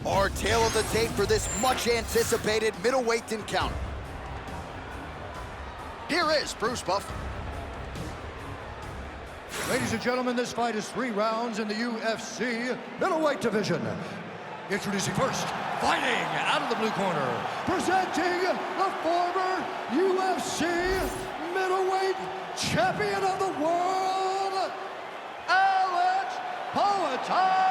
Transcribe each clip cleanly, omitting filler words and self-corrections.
Our tale of the tape for this much-anticipated middleweight encounter. Here is Bruce Buffer. Ladies and gentlemen, this fight is 3 rounds in the UFC middleweight division. Introducing first, fighting out of the blue corner, presenting the former UFC middleweight champion of the world, Alex Pereira!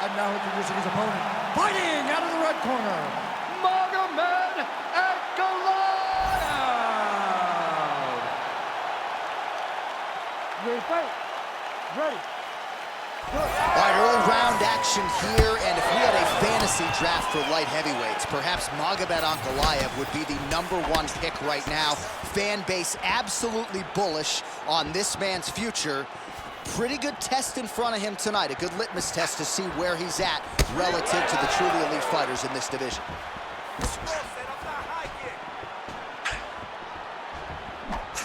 And now introducing his opponent, fighting out of the red corner, Magomed Ankalaev. Ready to fight? Ready. All right, early round action here, and if we had a fantasy draft for light heavyweights, perhaps Magomed Ankalaev would be the #1 pick right now. Fan base absolutely bullish on this man's future. Pretty good test in front of him tonight, a good litmus test to see where he's at relative to the truly elite fighters in this division.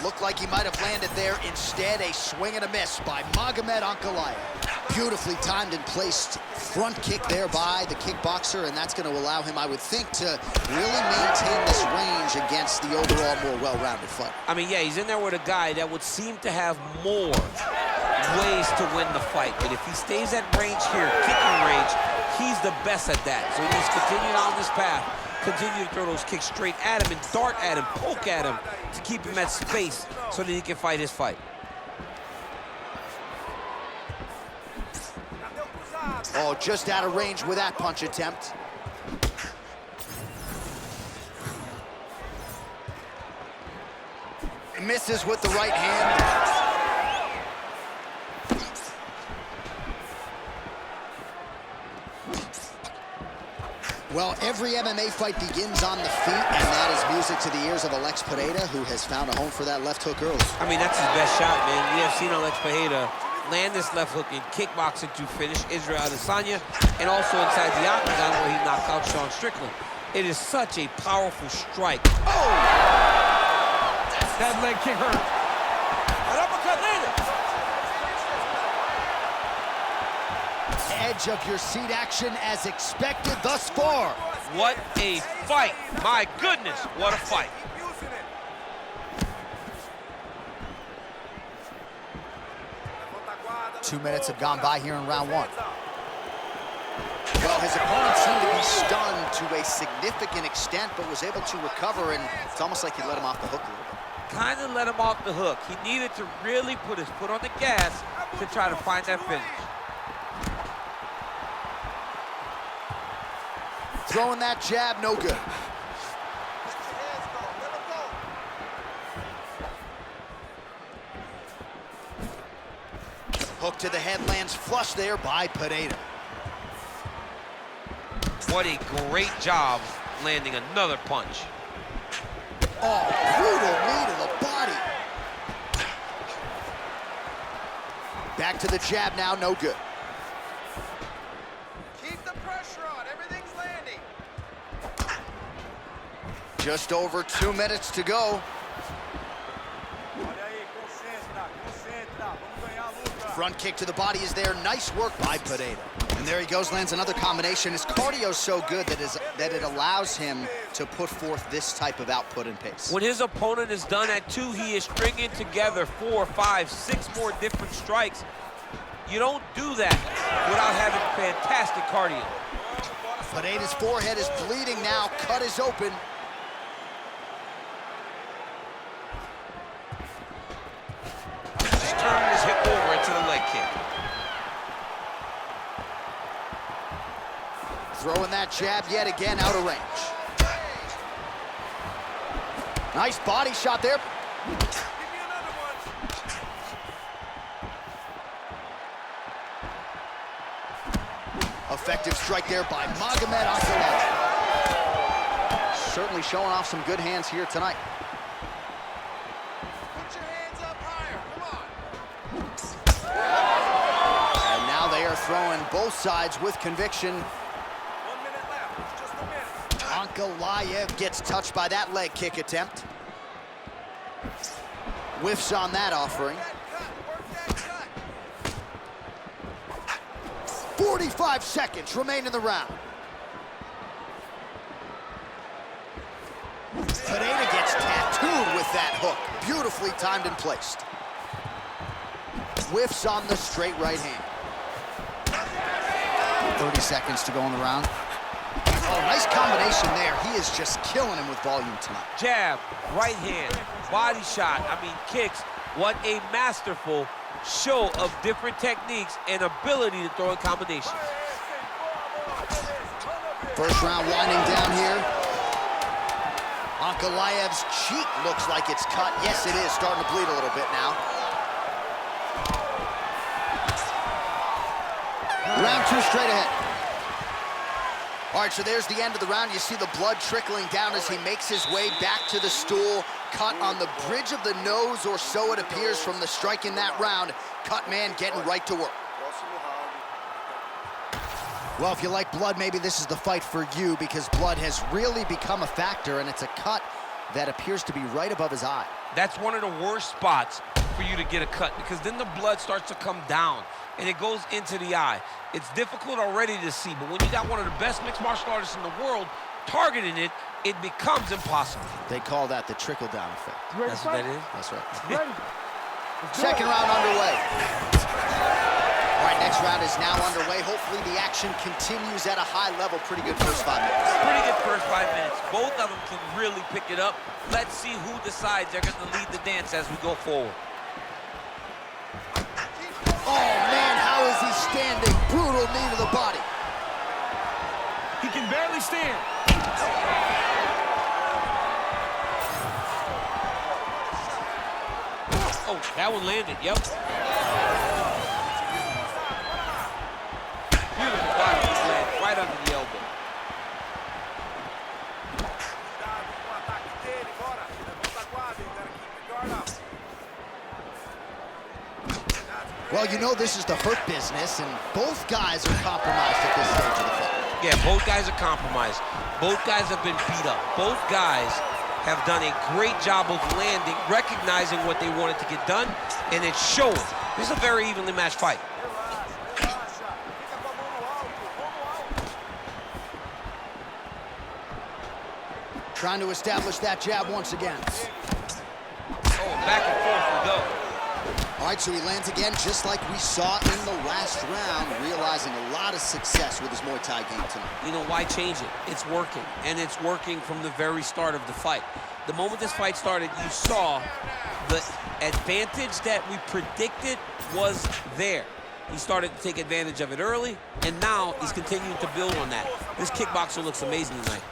Looked like he might have landed there. Instead, a swing and a miss by Magomed Ankalaev. Beautifully timed and placed front kick there by the kickboxer, and that's going to allow him, I would think, to really maintain this range against the overall more well-rounded fighter. I mean, yeah, he's in there with a guy that would seem to have more ways to win the fight. But if he stays at range here, kicking range, he's the best at that. So he needs to continue on this path, continue to throw those kicks straight at him and dart at him, poke at him to keep him at space so that he can fight his fight. Oh, just out of range with that punch attempt. Misses with the right hand. Well, every MMA fight begins on the feet, and that is music to the ears of Alex Pereira, who has found a home for that left hook early. I mean, that's his best shot, man. We have seen Alex Pereira land this left hook in kickboxing to finish Israel Adesanya, and also inside the octagon where he knocked out Sean Strickland. It is such a powerful strike. Oh! That leg kick hurt. An uppercut landed. Edge of your seat action as expected thus far. What a fight. My goodness, what a fight. 2 minutes have gone by here in round 1. Well, his opponent seemed to be stunned to a significant extent, but was able to recover, and it's almost like he let him off the hook a little bit. Kind of let him off the hook. He needed to really put his foot on the gas to try to find that finish. Throwing that jab, no good. Hook to the head lands flush there by Pereira. What a great job landing another punch. Oh, brutal knee to the body. Back to the jab now, no good. Keep the pressure on, everything's landing. Just over 2 minutes to go. Front kick to the body is there. Nice work by Pereira. And there he goes, lands another combination. His cardio's so good that it allows him to put forth this type of output and pace. When his opponent is done at 2, he is stringing together 4, 5, 6 more different strikes. You don't do that without having fantastic cardio. Pereira's forehead is bleeding now. Cut is open. Just turning his hip over into the leg kick. Throwing that jab yet again out of range. Nice body shot there. Effective strike there by Magomed Ankalaev. Certainly showing off some good hands here tonight. Put your hands up higher, come on. And now they are throwing both sides with conviction. 1 minute left, just a minute. Ankalaev gets touched by that leg kick attempt. Whiffs on that offering. Work that cut. 45 seconds remain in the round. Pineda gets tattooed with that hook. Beautifully timed and placed. Whiffs on the straight right hand. 30 seconds to go in the round. Oh, nice combination there. He is just killing him with volume tonight. Jab, right hand, body shot, kicks. What a masterful show of different techniques and ability to throw in combinations. First round winding down here. Ankalaev's cheek looks like it's cut. Yes, it is. Starting to bleed a little bit now. Round 2 straight ahead. All right, so there's the end of the round. You see the blood trickling down as he makes his way back to the stool. Cut on the bridge of the nose, or so it appears from the strike in that round. Cut man getting right to work. Well, if you like blood, maybe this is the fight for you, because blood has really become a factor, and it's a cut that appears to be right above his eye. That's one of the worst spots for you to get a cut, because then the blood starts to come down and it goes into the eye. It's difficult already to see, but when you got one of the best mixed martial artists in the world targeting it, it becomes impossible. They call that the trickle-down effect. That's what that is? That's right. Ready? Second round underway. All right, next round is now underway. Hopefully the action continues at a high level. Pretty good first 5 minutes. Pretty good first 5 minutes. Both of them can really pick it up. Let's see who decides they're going to lead the dance as we go forward. Oh, man, how is he standing? Brutal knee to the body. He can barely stand. Oh, that one landed, yep. Beautiful body slam, right under the elbow. Well, you know this is the hurt business, and both guys are compromised at this stage of the fight. Yeah, both guys are compromised. Both guys have been beat up. Both guys have done a great job of landing, recognizing what they wanted to get done, and it's showing. This is a very evenly matched fight. Trying to establish that jab once again. Oh, back and forth we go. All right, so he lands again, just like we saw in the last round, realizing a lot of success with his Muay Thai game tonight. You know, why change it? It's working, and it's working from the very start of the fight. The moment this fight started, you saw the advantage that we predicted was there. He started to take advantage of it early, and now he's continuing to build on that. This kickboxer looks amazing tonight.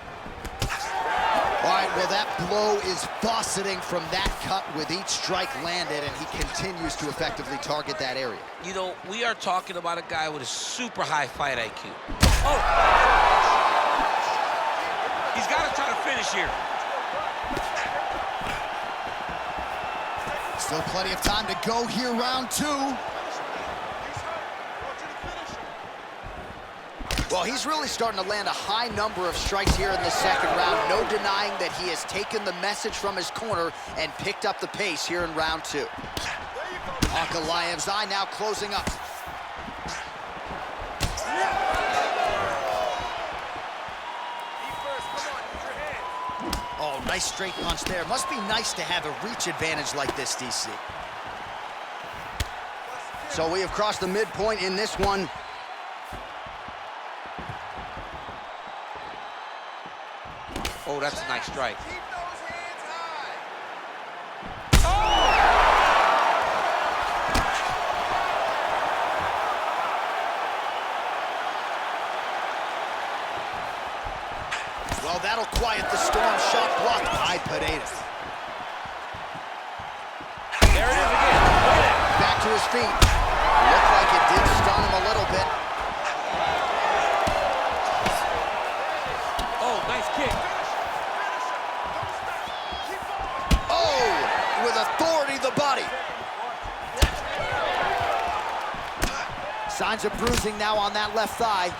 All right, well, that blow is fauceting from that cut with each strike landed, and he continues to effectively target that area. You know, we are talking about a guy with a super high fight IQ. Oh! He's got to try to finish here. Still plenty of time to go here, round 2. Well, he's really starting to land a high number of strikes here in the second round. No denying that he has taken the message from his corner and picked up the pace here in round 2. Ankalaev's eye now closing up. Oh, nice straight punch there. Must be nice to have a reach advantage like this, DC. So we have crossed the midpoint in this one. Oh, that's a nice strike. Well, that'll quiet the storm. Shot blocked by Pineda. There it is again. Back to his feet. Looked like it did stun him a little bit. Oh, nice kick. With authority, the body. Signs of bruising now on that left thigh.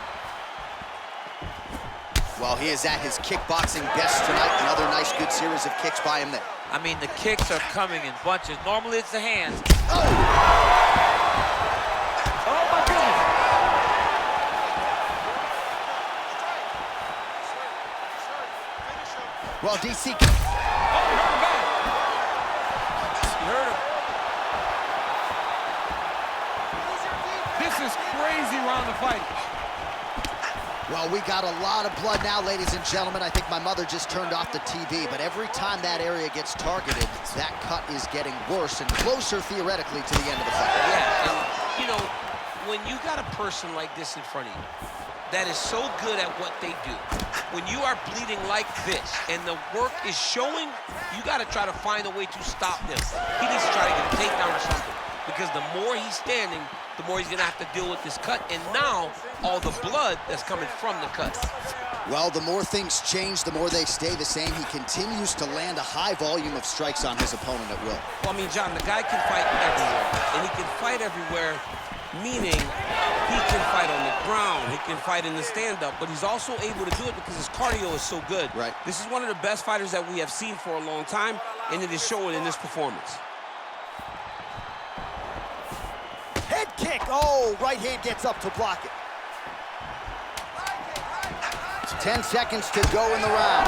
Well, he is at his kickboxing best tonight. Another nice, good series of kicks by him there. I mean, the kicks are coming in bunches. Normally, it's the hands. Oh! Oh, my goodness. Well, DC... Oh, he hurt him bad. He hurt him. This is crazy round of fight. Well, we got a lot of blood now, ladies and gentlemen. I think my mother just turned off the TV, but every time that area gets targeted, that cut is getting worse and closer, theoretically, to the end of the fight. Yeah, and, you know, when you got a person like this in front of you that is so good at what they do, when you are bleeding like this and the work is showing, you got to try to find a way to stop this. He needs to try to get a takedown or something, because the more he's standing, the more he's going to have to deal with this cut, and now all the blood that's coming from the cut. Well, the more things change, the more they stay the same. He continues to land a high volume of strikes on his opponent at will. Well, I mean, John, the guy can fight everywhere, and he can fight everywhere, meaning he can fight on the ground, he can fight in the stand-up, but he's also able to do it because his cardio is so good. Right. This is one of the best fighters that we have seen for a long time, and it is showing in this performance. Head kick. Oh, right hand gets up to block it. 10 seconds to go in the round.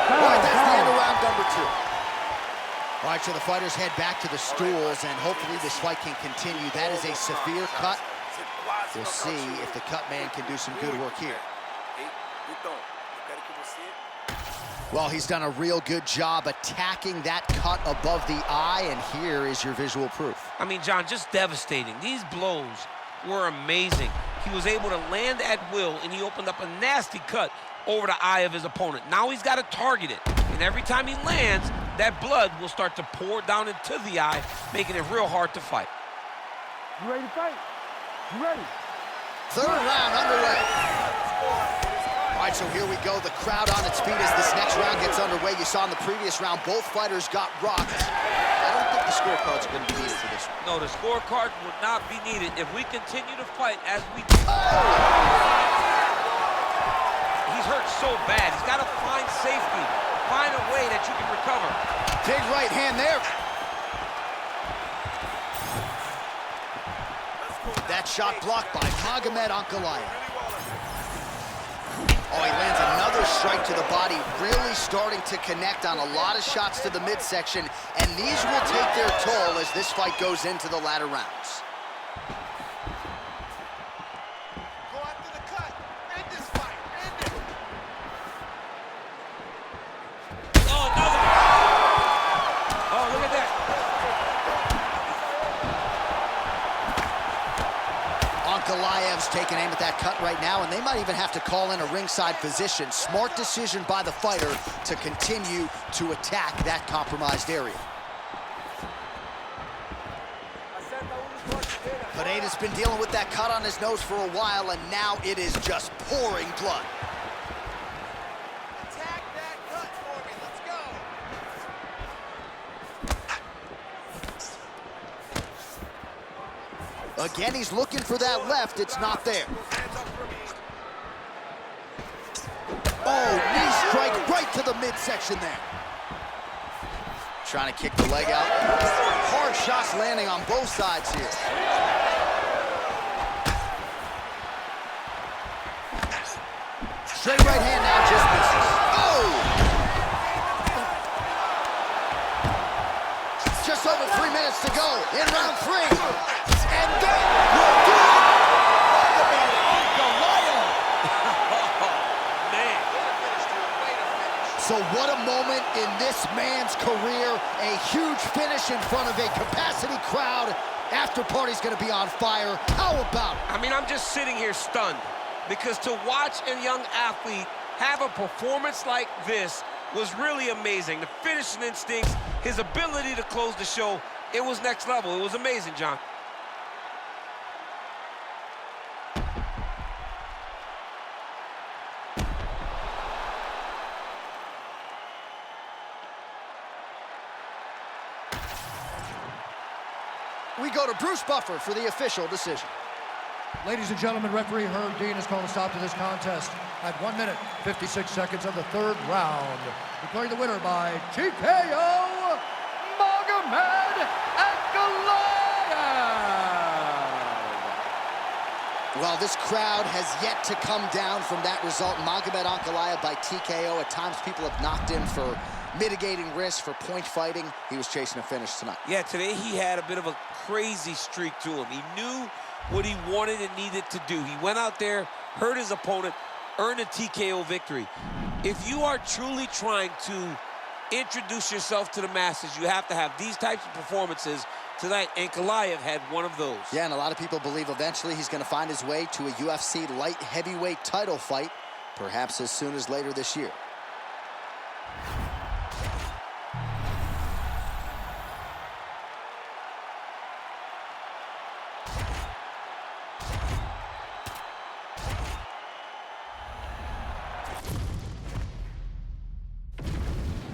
All right, that's the end of round number 2. All right, so the fighters head back to the stools, and hopefully this fight can continue. That is a severe cut. We'll see if the cut man can do some good work here. Well, he's done a real good job attacking that cut above the eye, and here is your visual proof. I mean, John, just devastating. These blows were amazing. He was able to land at will, and he opened up a nasty cut over the eye of his opponent. Now he's got to target it, and every time he lands, that blood will start to pour down into the eye, making it real hard to fight. You ready to fight? You ready? Third round underway. All right, so here we go. The crowd on its feet as this next round gets underway. You saw in the previous round, both fighters got rocked. I don't think the scorecards are going to be needed for this one. No, the scorecard would not be needed if we continue to fight as we do. Oh! He's hurt so bad. He's got to find safety, find a way that you can recover. Big right hand there. That shot blocked by Magomed Ankalaev. Oh, he lands another strike to the body, really starting to connect on a lot of shots to the midsection, and these will take their toll as this fight goes into the latter rounds. Go after the cut. End this fight. End it. Oh, another. Oh, look at that. Ankalaev's taking aim at that cut right now, and they might even have to call in a ringside physician. Smart decision by the fighter to continue to attack that compromised area. Pineda's been dealing with that cut on his nose for a while, and now it is just pouring blood. Attack that cut for me. Let's go. Again, he's looking for that left. It's not there. Hands up for me. Oh, knee strike right to the midsection there. Trying to kick the leg out. Hard shots landing on both sides here. Straight right hand now, just misses. Oh! Just over 3 minutes to go in round 3. And that will do it! So what a moment in this man's career. A huge finish in front of a capacity crowd. After party's gonna be on fire. How about it? I mean, I'm just sitting here stunned, because to watch a young athlete have a performance like this was really amazing. The finishing instincts, his ability to close the show, it was next level. It was amazing, John. We go to Bruce Buffer for the official decision. Ladies and gentlemen, referee Herb Dean has called a stop to this contest at 1 minute, 56 seconds of the third round. Declaring the winner by TKO, Magomed Ankalaev. Well, this crowd has yet to come down from that result. Magomed Ankalaev by TKO. At times, people have knocked him for mitigating risk, for point fighting. He was chasing a finish tonight. Yeah, today he had a bit of a crazy streak to him. He knew what he wanted and needed to do. He went out there, hurt his opponent, earned a TKO victory. If you are truly trying to introduce yourself to the masses, you have to have these types of performances. Tonight, Ankalaev had one of those. Yeah, and a lot of people believe eventually he's going to find his way to a UFC light heavyweight title fight, perhaps as soon as later this year.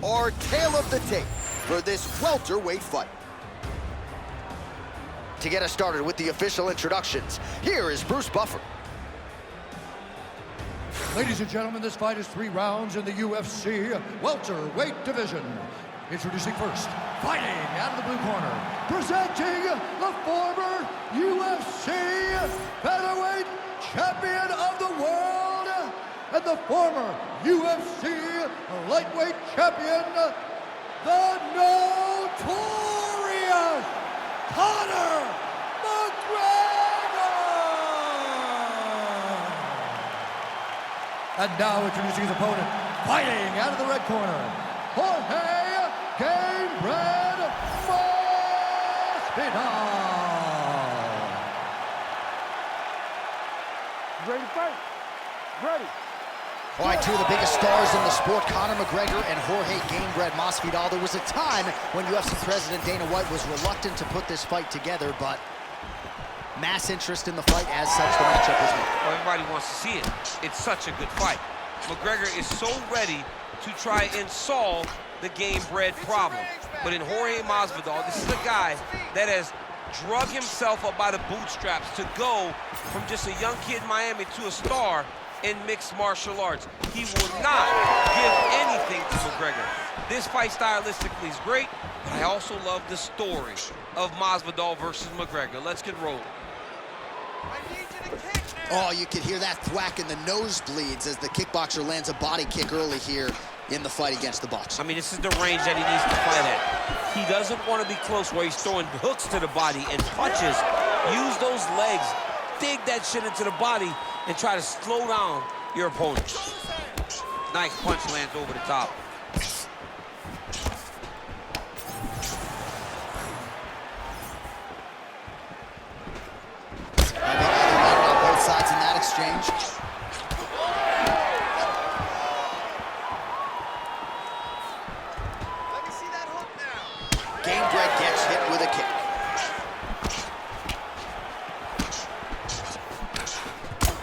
Our tale of the tape for this welterweight fight. To get us started with the official introductions, here is Bruce Buffer. Ladies and gentlemen, this fight is 3 rounds in the UFC welterweight division. Introducing first, fighting out of the blue corner, presenting the former UFC featherweight champion of the world and the former UFC lightweight champion, the notorious Conor McGregor! And now introducing his opponent, fighting out of the red corner, Jorge Gamebred Masvidal. Ready to fight? Ready. All right, two of the biggest stars in the sport, Conor McGregor and Jorge Gamebred Masvidal. There was a time when UFC President Dana White was reluctant to put this fight together, but mass interest in the fight as such, the matchup is made. Well, everybody wants to see it. It's such a good fight. McGregor is so ready to try and solve the Gamebred problem. But in Jorge Masvidal, this is a guy that has drug himself up by the bootstraps to go from just a young kid in Miami to a star in mixed martial arts. He will not give anything to McGregor. This fight stylistically is great, but I also love the story of Masvidal versus McGregor. Let's get rolling. I need you to kick now. Oh, you could hear that thwack in the nosebleeds as the kickboxer lands a body kick early here in the fight against the boxer. I mean, this is the range that he needs to fight at. He doesn't want to be close where he's throwing hooks to the body and punches. Use those legs, dig that shit into the body, and try to slow down your opponent. Nice punch lands over the top. On both sides in that exchange. Let me see that hook now. Gamebred gets hit with a kick.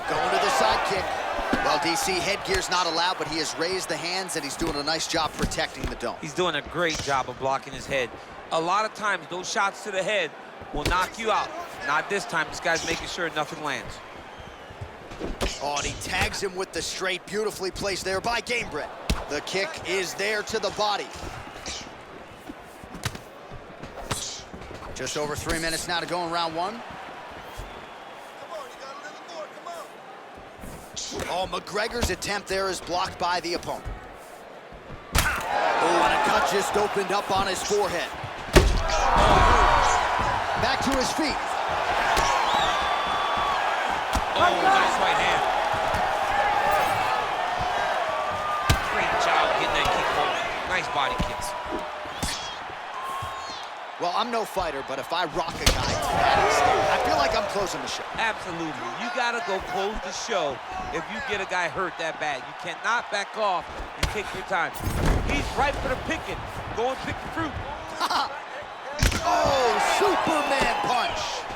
Going to the side kick. Well, DC, headgear's not allowed, but he has raised the hands, and he's doing a nice job protecting the dome. He's doing a great job of blocking his head. A lot of times, those shots to the head will knock you out. Not this time. This guy's making sure nothing lands. Oh, and he tags him with the straight, beautifully placed there by Gamebred. The kick is there to the body. Just over 3 minutes now to go in round 1. Come on, you got a little more. Come on. Oh, McGregor's attempt there is blocked by the opponent. Oh, and a cut just opened up on his forehead. Back to his feet. Oh, nice right hand. Great job getting that kick home. Nice body kicks. Well, I'm no fighter, but if I rock a guy to that extent, I feel like I'm closing the show. Absolutely. You got to go close the show if you get a guy hurt that bad. You cannot back off and take your time. He's ripe for the picking. Go and pick the fruit. Oh, Superman punch.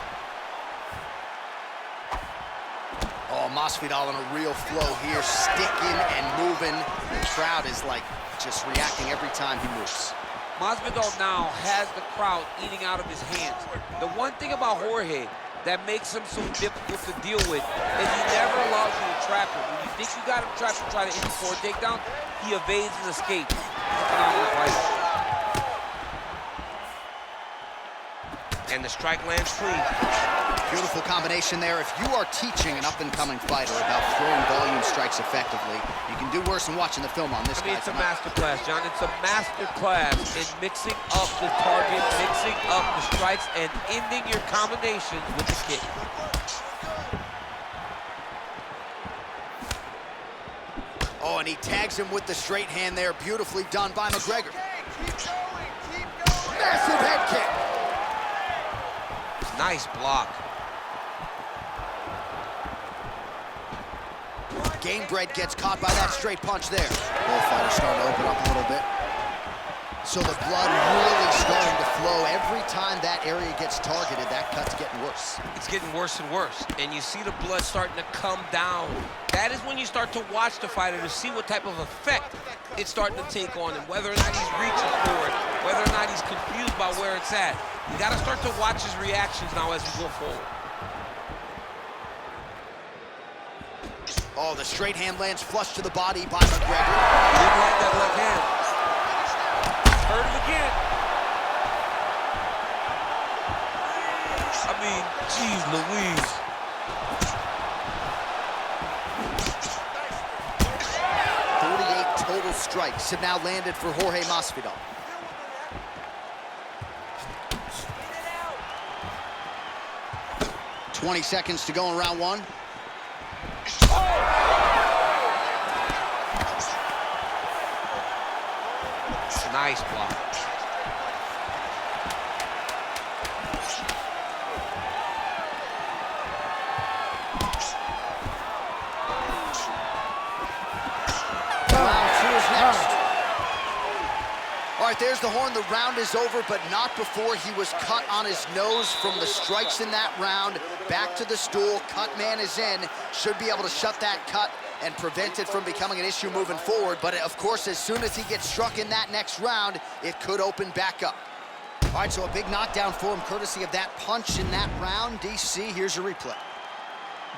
Oh, Masvidal in a real flow here, sticking and moving. The crowd is like just reacting every time he moves. Masvidal now has the crowd eating out of his hands. The one thing about Jorge that makes him so difficult to deal with is he never allows you to trap him. When you think you got him trapped and try to hit him for a takedown, he evades and escapes. He's a phenomenal fighter. And the strike lands clean. Beautiful combination there. If you are teaching an up-and-coming fighter about throwing volume strikes effectively, you can do worse than watching the film on this guy. It's a master class, John. It's a master class in mixing up the target, mixing up the strikes, and ending your combinations with the kick. Oh, and he tags him with the straight hand there. Beautifully done by McGregor. Keep going, keep going. Massive head kick. Nice block. Gamebred gets caught by that straight punch there. Both fighters starting to open up a little bit. So the blood really starting to flow. Every time that area gets targeted, that cut's getting worse. It's getting worse and worse, and you see the blood starting to come down. That is when you start to watch the fighter to see what type of effect it's starting to take on him, whether or not he's reaching for it, whether or not he's confused by where it's at. You got to start to watch his reactions now as we go forward. Oh, the straight hand lands flush to the body by McGregor. He didn't like that left hand. Heard it again. I mean, geez Louise. Total strikes have now landed for Jorge Masvidal. Oh! 20 seconds to go in round one. Nice block. All right, there's the horn. The round is over, but not before he was cut on his nose from the strikes in that round. Back to the stool. Cut man is in. Should be able to shut that cut and prevent it from becoming an issue moving forward. But, of course, as soon as he gets struck in that next round, it could open back up. All right, so a big knockdown for him, courtesy of that punch in that round. DC, here's your replay.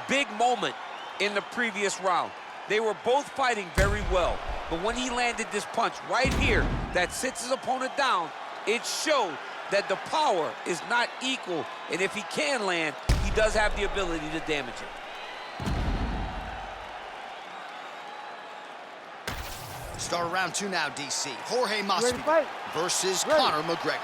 Big moment in the previous round. They were both fighting very well. But when he landed this punch right here that sits his opponent down, it showed that the power is not equal. And if he can land, he does have the ability to damage it. Start round two now, DC. Jorge Masvidal versus Conor McGregor.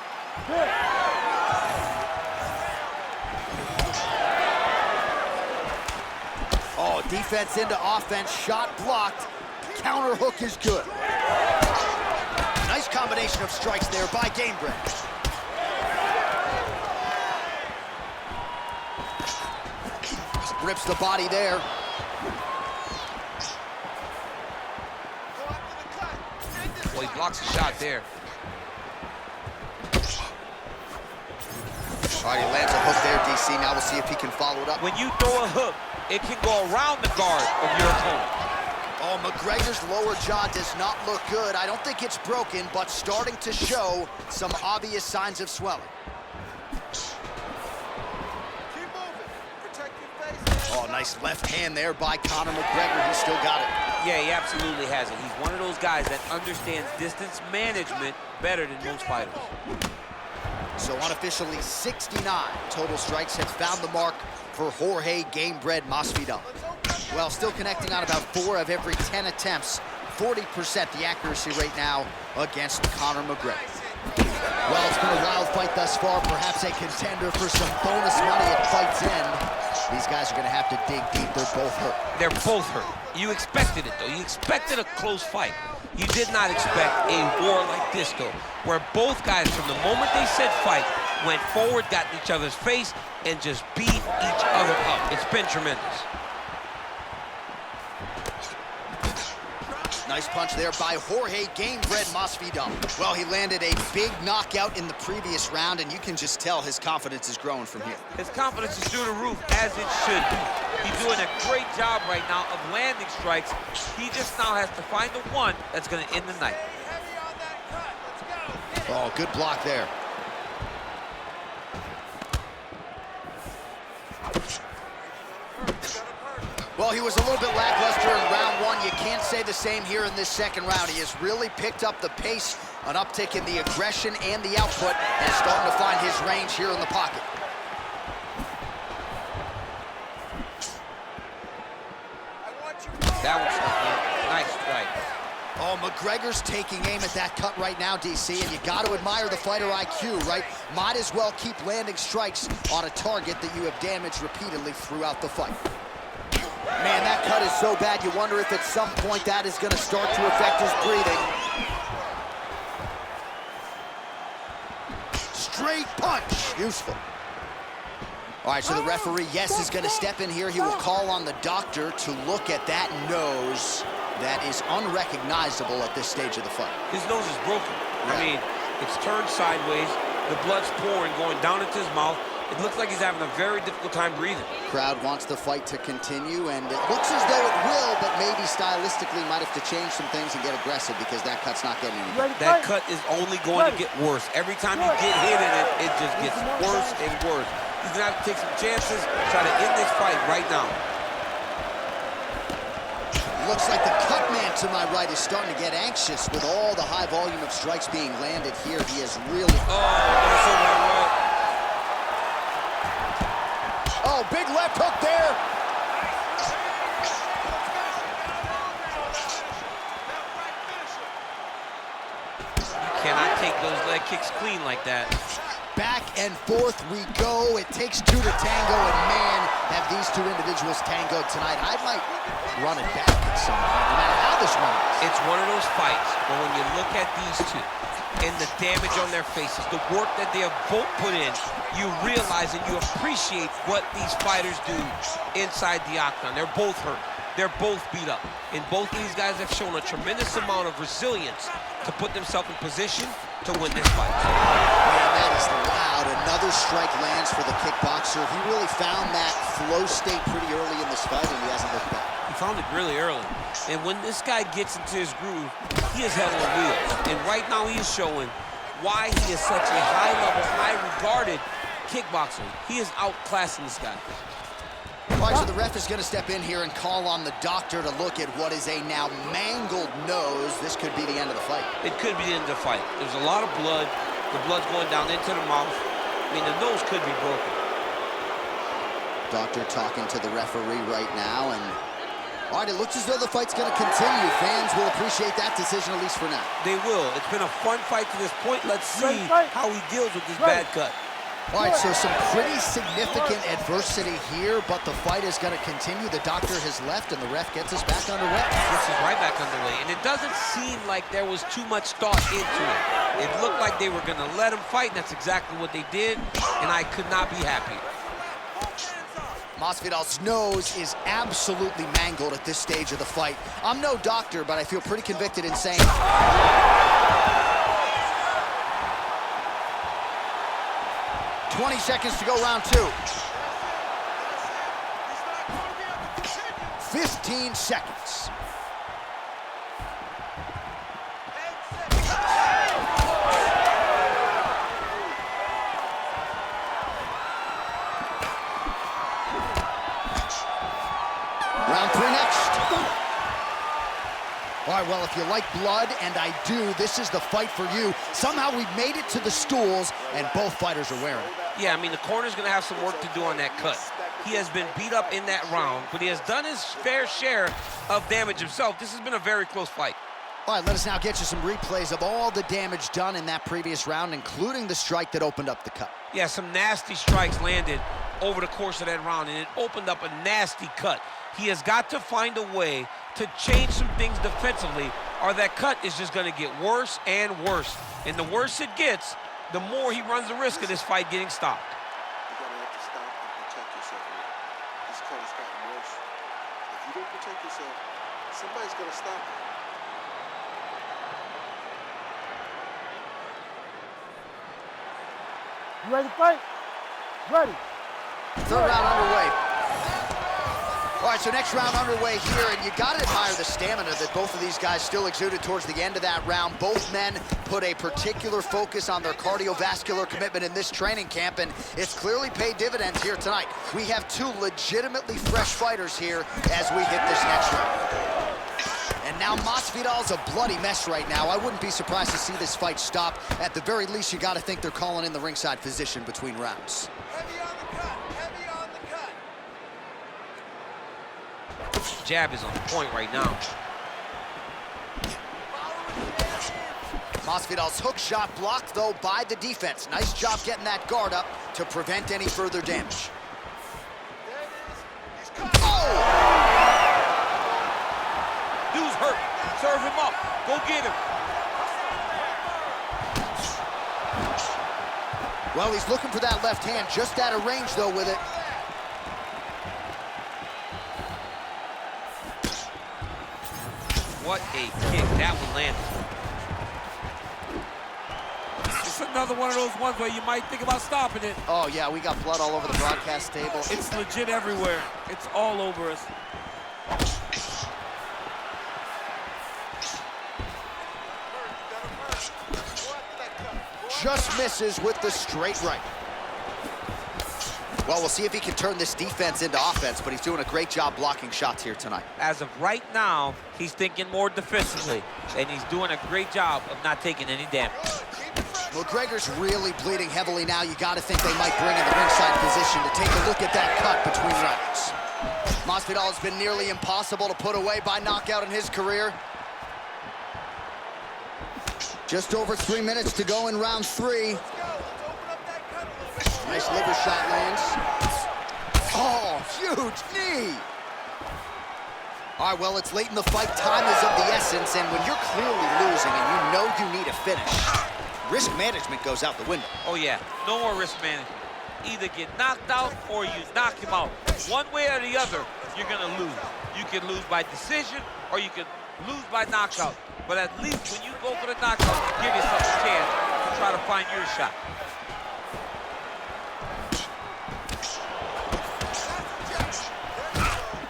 Oh, defense into offense, shot blocked. Counter hook is good. Nice combination of strikes there by Gamebred. Rips the body there. Well, he blocks the shot there. All right, he lands a hook there, DC. Now we'll see if he can follow it up. When you throw a hook, it can go around the guard of your opponent. Oh, McGregor's lower jaw does not look good. I don't think it's broken, but starting to show some obvious signs of swelling. Keep moving. Protect your face. Oh, nice left hand there by Conor McGregor. He's still got it. Yeah, he absolutely has it. He's one of those guys that understands distance management better than most fighters. So unofficially 69 total strikes have found the mark for Jorge Gamebred Masvidal. Well, still connecting on about 4 of every 10 attempts. 40% the accuracy rate now against Conor McGregor. Well, it's been a wild fight thus far. Perhaps a contender for some bonus money at fight's end. These guys are going to have to dig deep. They're both hurt. They're both hurt. You expected it, though. You expected a close fight. You did not expect a war like this, though, where both guys, from the moment they said fight, went forward, got in each other's face, and just beat each other up. It's been tremendous. Nice punch there by Jorge Gamebred Masvidal. Well, he landed a big knockout in the previous round, and you can just tell his confidence is growing from here. His confidence is through the roof, as it should be. He's doing a great job right now of landing strikes. He just now has to find the one that's going to end the night. Heavy on that cut. Let's go. Oh, good block there. Well, he was a little bit lackluster in round one. You can't say the same here in this second round. He has really picked up the pace, an uptick in the aggression and the output, and is starting to find his range here in the pocket. That one's nice strike. Oh, McGregor's taking aim at that cut right now, DC, and you got to admire the fighter IQ, right? Might as well keep landing strikes on a target that you have damaged repeatedly throughout the fight. Man, that cut is so bad, you wonder if at some point that is going to start to affect his breathing. Straight punch, useful. All right, so the referee, yes, is going to step in here. He will call on the doctor to look at that nose that is unrecognizable at this stage of the fight. His nose is broken. Yeah. I mean, it's turned sideways. The blood's pouring, going down into his mouth. It looks like he's having a very difficult time breathing. Crowd wants the fight to continue, and it looks as though it will, but maybe stylistically might have to change some things and get aggressive because that cut's not getting any better. That cut is only going to get worse. Every time you get hit in it, it just gets worse and worse. He's going to have to take some chances, try to end this fight right now. Looks like the cut man to my right is starting to get anxious with all the high volume of strikes being landed here. He is really... that's over right. Oh, big left hook there. You cannot take those leg kicks clean like that. Back and forth we go. It takes two to tango, and man, have these two individuals tangoed tonight. I might run it back at some point, no matter how this one is. It's one of those fights where when you look at these two and the damage on their faces, the work that they have both put in, you realize and you appreciate what these fighters do inside the octagon. They're both hurt. They're both beat up. And both of these guys have shown a tremendous amount of resilience to put themselves in position to win this fight. Man, that is loud. Another strike lands for the kickboxer. He really found that flow state pretty early in this fight, and he hasn't looked back. He found it really early. And when this guy gets into his groove, he is head on wheels. And right now he is showing why he is such a high-level, high-regarded kickboxer. He is outclassing this guy. All right, so the ref is going to step in here and call on the doctor to look at what is a now mangled nose. This could be the end of the fight. It could be the end of the fight. There's a lot of blood. The blood's going down into the mouth. I mean, the nose could be broken. Doctor talking to the referee right now, and all right, it looks as though the fight's going to continue. Fans will appreciate that decision, at least for now. They will. It's been a fun fight to this point. Let's see how he deals with this bad cut. All right, so some pretty significant adversity here, but the fight is going to continue. The doctor has left, and the ref gets us back underway. This is right back underway, and it doesn't seem like there was too much thought into it. It looked like they were going to let him fight, and that's exactly what they did, and I could not be happier. Masvidal's nose is absolutely mangled at this stage of the fight. I'm no doctor, but I feel pretty convicted in saying... 20 seconds to go, round two. 15 seconds. Round three next. All right, well, if you like blood, and I do, this is the fight for you. Somehow we've made it to the stools, and both fighters are wearing it. Yeah, I mean, the corner's going to have some work to do on that cut. He has been beat up in that round, but he has done his fair share of damage himself. This has been a very close fight. All right, let us now get you some replays of all the damage done in that previous round, including the strike that opened up the cut. Yeah, some nasty strikes landed over the course of that round, and it opened up a nasty cut. He has got to find a way to change some things defensively, or that cut is just going to get worse and worse. And the worse it gets, the more he runs the risk of this fight getting stopped. You're gonna have to stop and protect yourself here. This cut has gotten worse. If you don't protect yourself, somebody's gonna stop you. You ready to fight? Ready. Third round underway. All right, so next round underway here, and you got to admire the stamina that both of these guys still exuded towards the end of that round. Both men put a particular focus on their cardiovascular commitment in this training camp, and it's clearly paid dividends here tonight. We have two legitimately fresh fighters here as we hit this next round. And now Masvidal's a bloody mess right now. I wouldn't be surprised to see this fight stop. At the very least, you got to think they're calling in the ringside physician between rounds. Heavy on the cut, heavy on the cut. Jab is on point right now. Masvidal's hook shot blocked, though, by the defense. Nice job getting that guard up to prevent any further damage. Oh! Dude's hurt. Serve him up. Go get him. Well, he's looking for that left hand, just out of range, though, with it. What a kick. That one landed. It's another one of those ones where you might think about stopping it. Oh, yeah, we got blood all over the broadcast table. It's legit everywhere. It's all over us. Just misses with the straight right. Well, we'll see if he can turn this defense into offense, but he's doing a great job blocking shots here tonight. As of right now, he's thinking more defensively, and he's doing a great job of not taking any damage. McGregor's really bleeding heavily now. You got to think they might bring in the ringside position to take a look at that cut between rounds. Masvidal has been nearly impossible to put away by knockout in his career. Just over 3 minutes to go in round 3. Nice liver shot lands. Oh, huge knee. All right, well, it's late in the fight. Time is of the essence, and when you're clearly losing and you know you need a finish, risk management goes out the window. Oh, yeah. No more risk management. Either get knocked out or you knock him out. One way or the other, you're going to lose. You can lose by decision or you can lose by knockout. But at least when you go for the knockout, give yourself a chance to try to find your shot.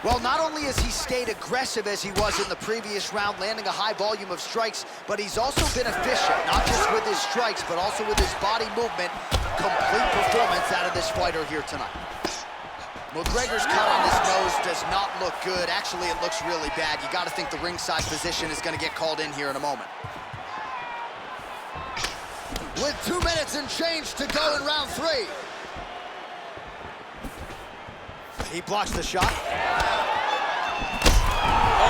Well, not only has he stayed aggressive as he was in the previous round, landing a high volume of strikes, but he's also been efficient, not just with his strikes, but also with his body movement. Complete performance out of this fighter here tonight. McGregor's cut on his nose does not look good. Actually, it looks really bad. You got to think the ringside position is going to get called in here in a moment. With 2 minutes and change to go in round 3. He blocks the shot. Oh,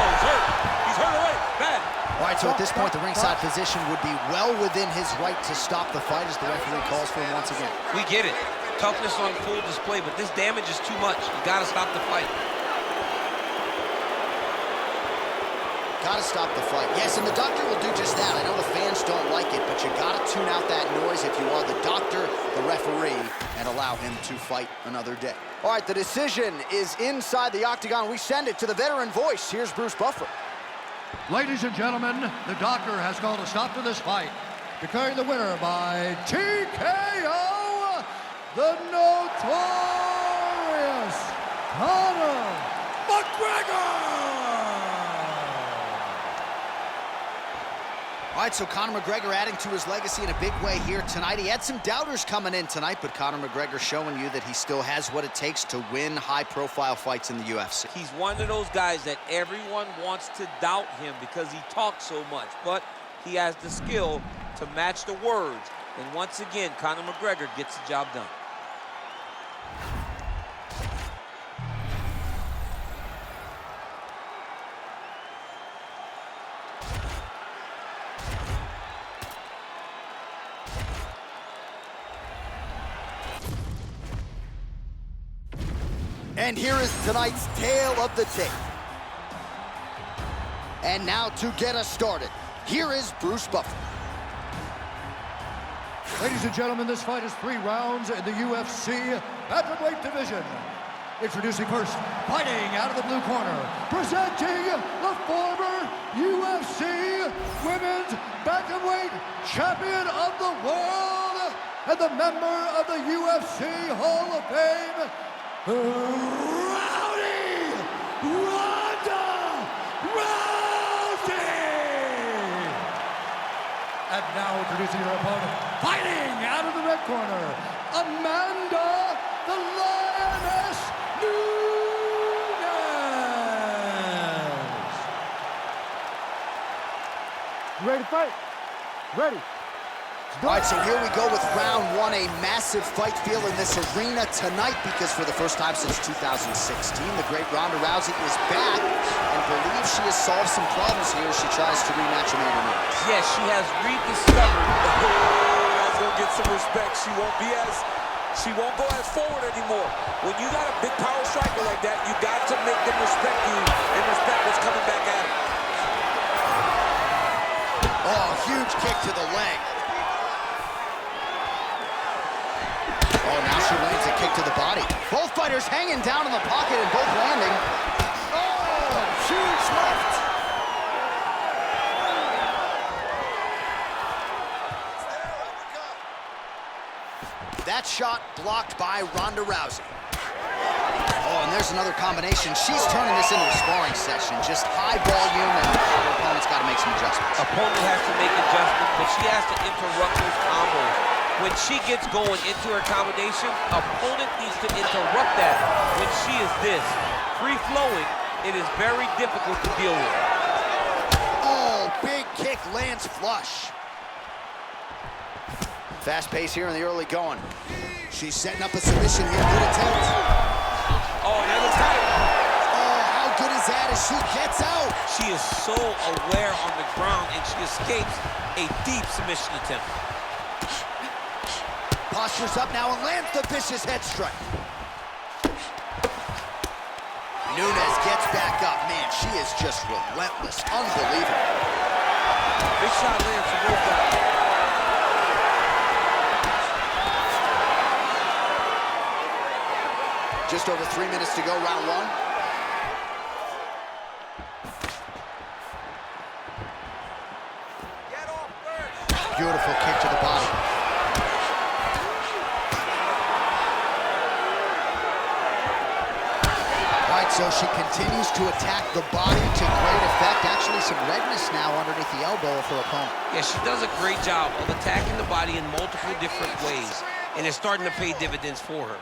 he's hurt. He's hurt already. Bad. All right, so at this point, the ringside position would be well within his right to stop the fight as the referee calls for him once again. We get it. Toughness on full display, but this damage is too much. You gotta stop the fight. Gotta stop the fight. Yes, and the doctor will do just that. I know the fans don't like it, but you gotta tune out that noise if you are the doctor, the referee, and allow him to fight another day. All right, the decision is inside the octagon. We send it to the veteran voice. Here's Bruce Buffer. Ladies and gentlemen, the doctor has called a stop to this fight, declaring the winner by TKO, the notorious Conor McGregor! All right, so Conor McGregor adding to his legacy in a big way here tonight. He had some doubters coming in tonight, but Conor McGregor showing you that he still has what it takes to win high-profile fights in the UFC. He's one of those guys that everyone wants to doubt him because he talks so much, but he has the skill to match the words. And once again, Conor McGregor gets the job done. And here is tonight's tale of the tape. And now to get us started, here is Bruce Buffer. Ladies and gentlemen, this fight is 3 rounds in the UFC bantamweight division. Introducing first, fighting out of the blue corner, presenting the former UFC Women's Bantamweight Champion of the World and the member of the UFC Hall of Fame, Rowdy Ronda Rousey! And now introducing your opponent, fighting out of the red corner, Amanda the Lioness Nunes! You ready to fight? Ready. All right, so here we go with round one, a massive fight feel in this arena tonight because for the first time since 2016, the great Ronda Rousey is back and believes she has solved some problems here as she tries to rematch Amanda Nunes. Yes, she has rediscovered. That's gonna get some respect. She won't go as forward anymore. When you got a big power striker like that, you got to make them respect you and respect what's coming back at them. Oh, huge kick to the leg. Oh, now she lands a kick to the body. Both fighters hanging down in the pocket and both landing. Oh, huge left. That shot blocked by Ronda Rousey. Oh, and there's another combination. She's turning this into a sparring session. Just high volume, and her opponent's got to make some adjustments. Opponent has to make adjustments, but she has to interrupt those combos. When she gets going into her combination, opponent needs to interrupt that. When she is this free-flowing, it is very difficult to deal with. Oh, big kick lands flush. Fast pace here in the early going. She's setting up a submission here. Good attempt. Oh, another time. Oh, how good is that as she gets out? She is so aware on the ground, and she escapes a deep submission attempt. Postures up now and lands the vicious head strike. Nunes gets back up. Man, she is just relentless. Unbelievable. Big shot lands for both guys. Just over 3 minutes to go, round one. Beautiful kick to the body. All right, so she continues to attack the body to great effect. Actually, some redness now underneath the elbow of her opponent. Yeah, she does a great job of attacking the body in multiple different ways, and it's starting to pay dividends for her.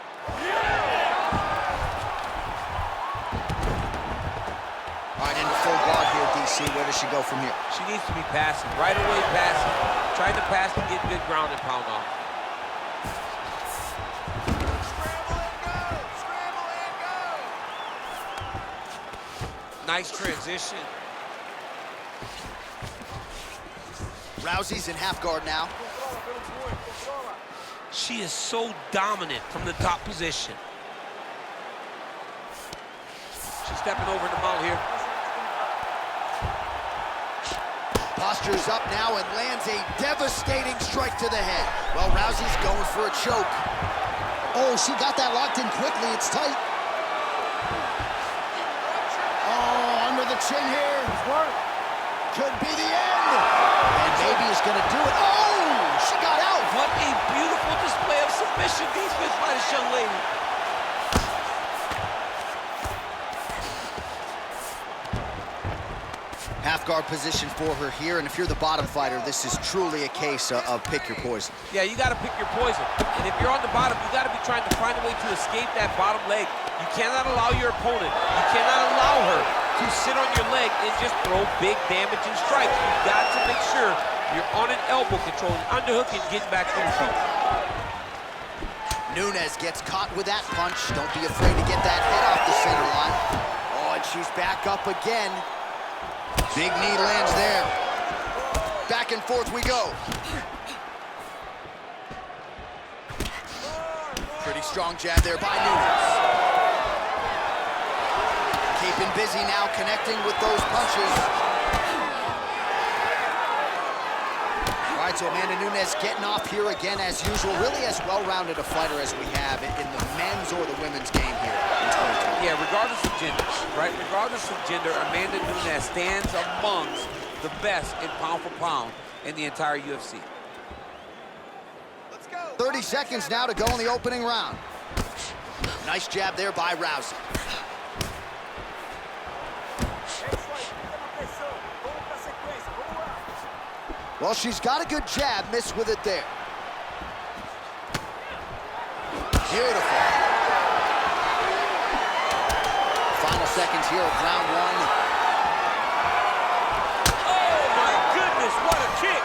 All right, into full guard here, DC. Where does she go from here? She needs to be passing, right away passing, trying to pass and get good ground and pound off. Nice transition. Rousey's in half guard now. She is so dominant from the top position. She's stepping over the mount here. Postures up now and lands a devastating strike to the head. Well, Rousey's going for a choke. Oh, she got that locked in quickly. It's tight. Oh, under the chin here. Could be the end. And maybe he's going to do it. Oh, she got out. What a beautiful display of submission defense by this young lady. Half guard position for her here, and if you're the bottom fighter, this is truly a case of pick your poison. Yeah, you got to pick your poison. And if you're on the bottom, you got to be trying to find a way to escape that bottom leg. You cannot allow your opponent, you cannot allow her to sit on your leg and just throw big damaging strikes. You got to make sure you're on an elbow control, underhook, and getting back to the feet. Nunes gets caught with that punch. Don't be afraid to get that head off the center line. Oh, and she's back up again. Big knee lands there. Back and forth we go. Pretty strong jab there by Nunes. Keeping busy now, connecting with those punches. All right, so Amanda Nunes getting off here again as usual. Really as well-rounded a fighter as we have in the men's or the women's game here in 2020. Yeah, regardless of gender, right? Regardless of gender, Amanda Nunes stands amongst the best in pound for pound in the entire UFC. 30 seconds now to go in the opening round. Nice jab there by Rousey. Well, she's got a good jab, missed with it there. Beautiful. Final seconds here of round one. Oh my goodness, what a kick!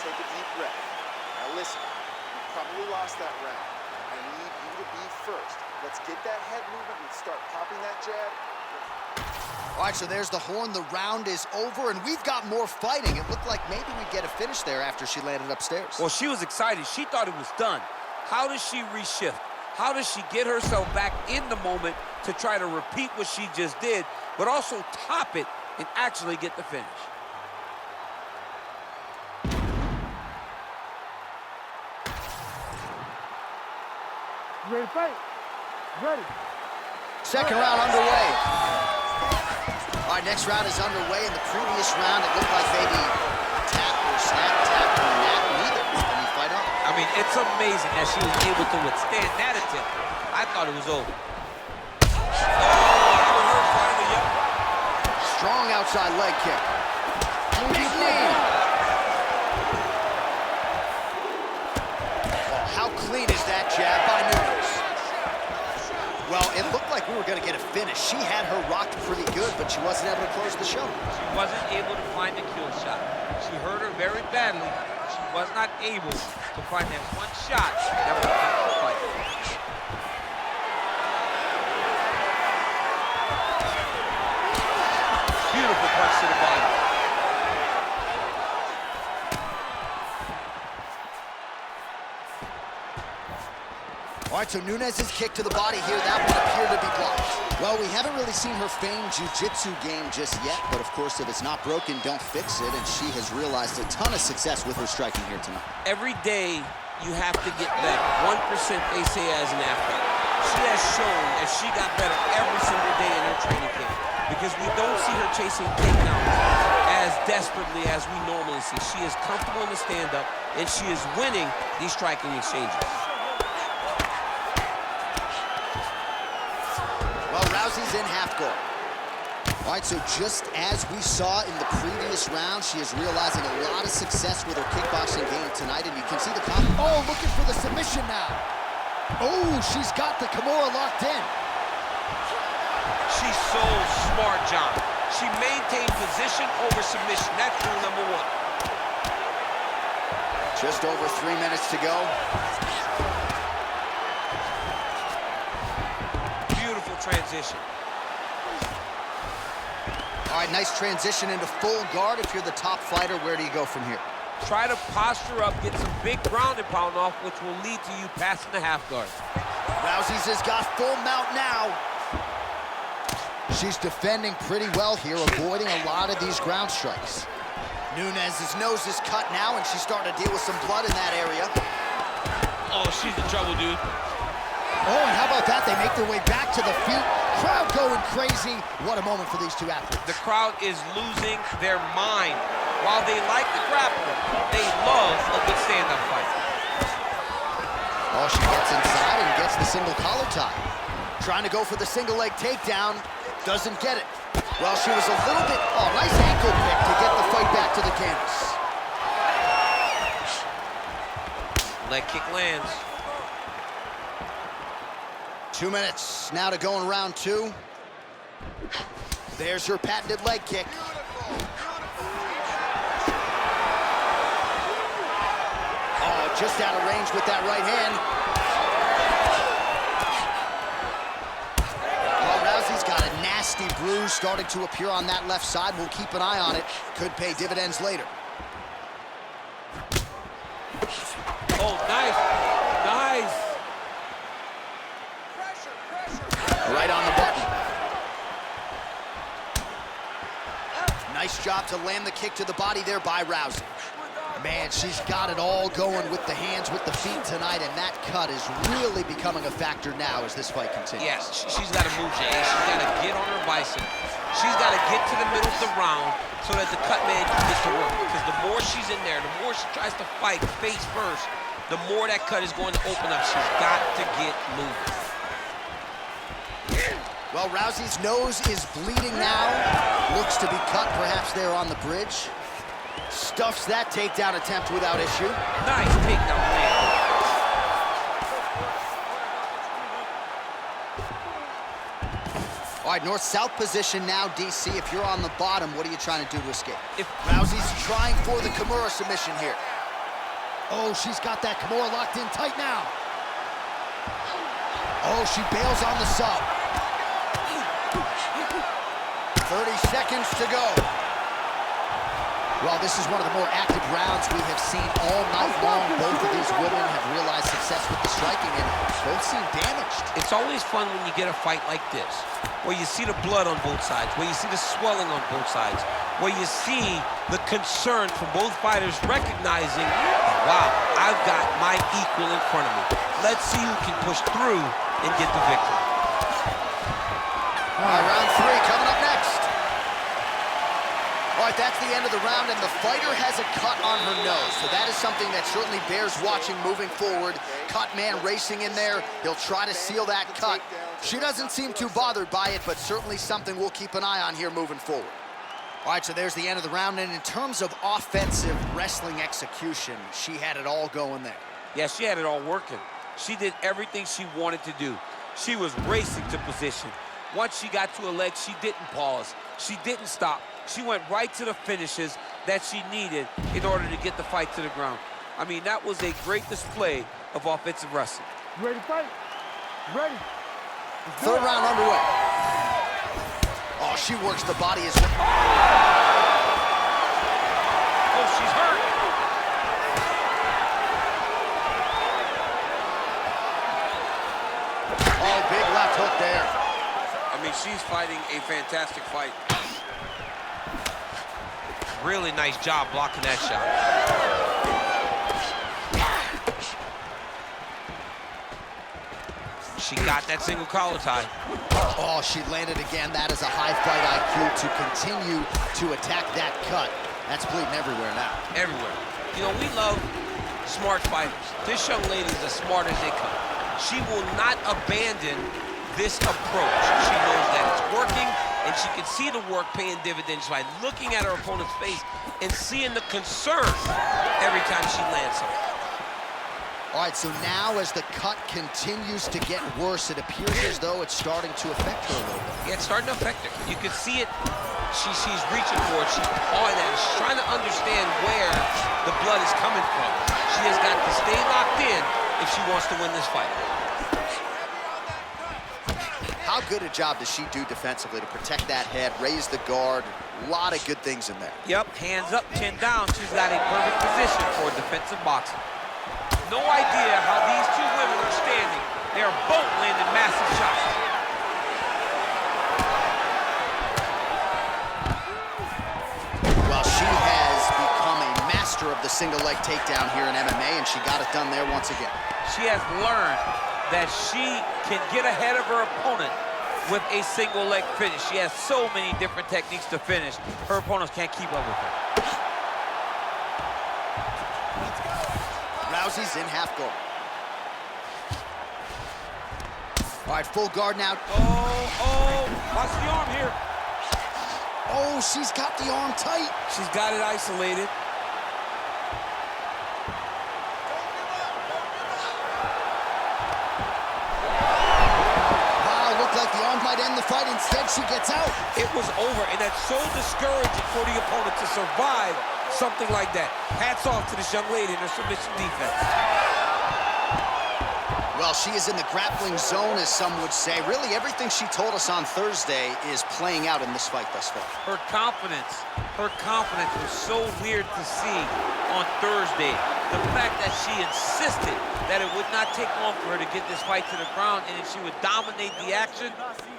take a deep breath. Now listen, you probably lost that round. I need you to be first. Let's get that head movement and start popping that jab. All right, so there's the horn. The round is over, and we've got more fighting. It looked like maybe we'd get a finish there after she landed upstairs. Well, she was excited. She thought it was done. How does she reshift? How does she get herself back in the moment to try to repeat what she just did, but also top it and actually get the finish? You ready to fight? Ready. Second round underway. All right, next round is underway. In the previous round, it looked like maybe tap or snap, tap or nap, neither. And you fight on. I mean, it's amazing that she was able to withstand that attempt. I thought it was over. Strong outside leg kick. Big knee. How clean is that jab by Nunes? Well, it looked like we were going to get a finish. She had her rocked pretty good, but she wasn't able to close the show. She wasn't able to find the kill shot. She hurt her very badly. She was not able to find that one shot that would finish the fight. Beautiful punch to the body. All right, so Nunes' kick to the body here, that one appeared to be blocked. Well, we haven't really seen her famed jiu-jitsu game just yet, but of course, if it's not broken, don't fix it, and she has realized a ton of success with her striking here tonight. Every day, you have to get better. 1% they say as an athlete. She has shown that she got better every single day in her training camp, because we don't see her chasing takedowns as desperately as we normally see. She is comfortable in the stand-up, and she is winning these striking exchanges. Rousey's in half guard. All right, so just as we saw in the previous round, she is realizing a lot of success with her kickboxing game tonight, and you can see the comment. Oh, looking for the submission now. Oh, she's got the Kimura locked in. She's so smart, John. She maintained position over submission. That's rule number one. Just over 3 minutes to go. Transition. All right, nice transition into full guard. If you're the top fighter, where do you go from here? Try to posture up, get some big ground and pound off, which will lead to you passing the half guard. Rousey's has got full mount now. She's defending pretty well here, avoiding a lot of these ground strikes. Nunes' nose is cut now, and she's starting to deal with some blood in that area. Oh, she's in trouble, dude. Oh, and how about that? They make their way back to the feet. Crowd going crazy. What a moment for these two athletes. The crowd is losing their mind. While they like the grappler, they love a good stand-up fight. Oh, she gets inside and gets the single collar tie. Trying to go for the single leg takedown. Doesn't get it. Well, she was a little bit... Oh, nice ankle pick to get the fight back to the canvas. Leg kick lands. 2 minutes now to go in round two. There's her patented leg kick. Oh, just out of range with that right hand. Well, Rousey's got a nasty bruise starting to appear on that left side. We'll keep an eye on it. Could pay dividends later. Oh, nice. Nice. Right on the button. Nice job to land the kick to the body there by Rousey. Man, she's got it all going with the hands, with the feet tonight, and that cut is really becoming a factor now as this fight continues. Yes, she's got to move, Jay. She's got to get on her bison. She's got to get to the middle of the round so that the cut man can get to work. Because the more she's in there, the more she tries to fight face first, the more that cut is going to open up. She's got to get moving. Well, Rousey's nose is bleeding now. Looks to be cut, perhaps there on the bridge. Stuffs that takedown attempt without issue. Nice takedown, man. All right, north-south position now, DC. If you're on the bottom, what are you trying to do to escape? Rousey's trying for the Kimura submission here. Oh, she's got that Kimura locked in tight now. Oh, she bails on the sub. 30 seconds to go. Well, this is one of the more active rounds we have seen all night long. Both of these women have realized success with the striking, and both seem damaged. It's always fun when you get a fight like this, where you see the blood on both sides, where you see the swelling on both sides, where you see the concern from both fighters recognizing, wow, I've got my equal in front of me. Let's see who can push through and get the victory. All right, round 3 coming up next. All right, that's the end of the round, and the fighter has a cut on her nose. So that is something that certainly bears watching moving forward. Cut man racing in there. He'll try to seal that cut. She doesn't seem too bothered by it, but certainly something we'll keep an eye on here moving forward. All right, so there's the end of the round, and in terms of offensive wrestling execution, she had it all going there. Yeah, she had it all working. She did everything she wanted to do. She was racing to position. Once she got to a leg, she didn't pause. She didn't stop. She went right to the finishes that she needed in order to get the fight to the ground. I mean, that was a great display of offensive wrestling. You ready to fight? Ready. Third round underway. Oh, she works the body as well. Oh, she's hurt. Oh, big left hook there. I mean, she's fighting a fantastic fight. Really nice job blocking that shot. She got that single collar tie. Oh, she landed again. That is a high fight IQ to continue to attack that cut. That's bleeding everywhere now. Everywhere. You know, we love smart fighters. This young lady is as smart as they come. She will not abandon this approach. She knows that it's working, and she can see the work paying dividends by looking at her opponent's face and seeing the concern every time she lands something. All right, so now as the cut continues to get worse, it appears as though it's starting to affect her a little bit. Yeah, it's starting to affect her. You can see it. She's reaching for it. She's pawing at it. She's trying to understand where the blood is coming from. She has got to stay locked in if she wants to win this fight. How good a job does she do defensively to protect that head, raise the guard? A lot of good things in there. Yep, hands up, chin down. She's got a perfect position for defensive boxing. No idea how these two women are standing. They are both landing massive shots. Well, she has become a master of the single leg takedown here in MMA, and she got it done there once again. She has learned that she can get ahead of her opponent with a single leg finish. She has so many different techniques to finish. Her opponents can't keep up with her. Rousey's in half guard. All right, full guard now. Oh, watch the arm here. Oh, she's got the arm tight. She's got it isolated. Like the arm might end the fight. Instead, she gets out. It was over, and that's so discouraging for the opponent to survive something like that. Hats off to this young lady in her submission defense. Well, she is in the grappling zone, as some would say. Really, everything she told us on Thursday is playing out in this fight thus far. Her confidence was so weird to see on Thursday. The fact that she insisted that it would not take long for her to get this fight to the ground and that she would dominate the action,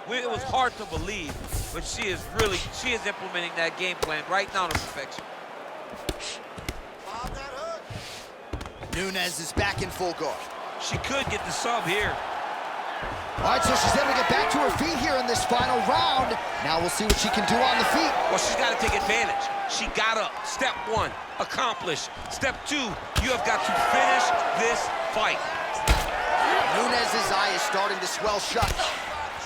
it was hard to believe. But she is implementing that game plan right now to perfection. Nunes is back in full guard. She could get the sub here. All right, so she's able to get back to her feet here in this final round. Now we'll see what she can do on the feet. Well, she's got to take advantage. She got up. Step one, accomplished. Step two, you have got to finish this fight. Nunes' eye is starting to swell shut.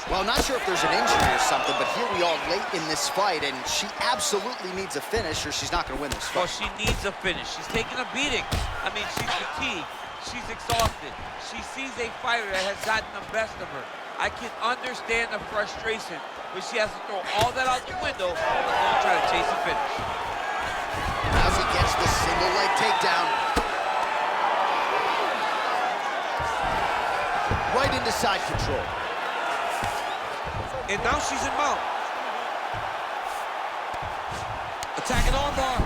Well, not sure if there's an injury or something, but here we are late in this fight, and she absolutely needs a finish or she's not going to win this fight. Well, she needs a finish. She's taking a beating. I mean, she's fatigued. She's exhausted. She sees a fighter that has gotten the best of her. I can understand the frustration, but she has to throw all that out the window and go try to chase a finish. Rousey gets the single leg takedown. into side control. And now she's in mount. Attacking armbar.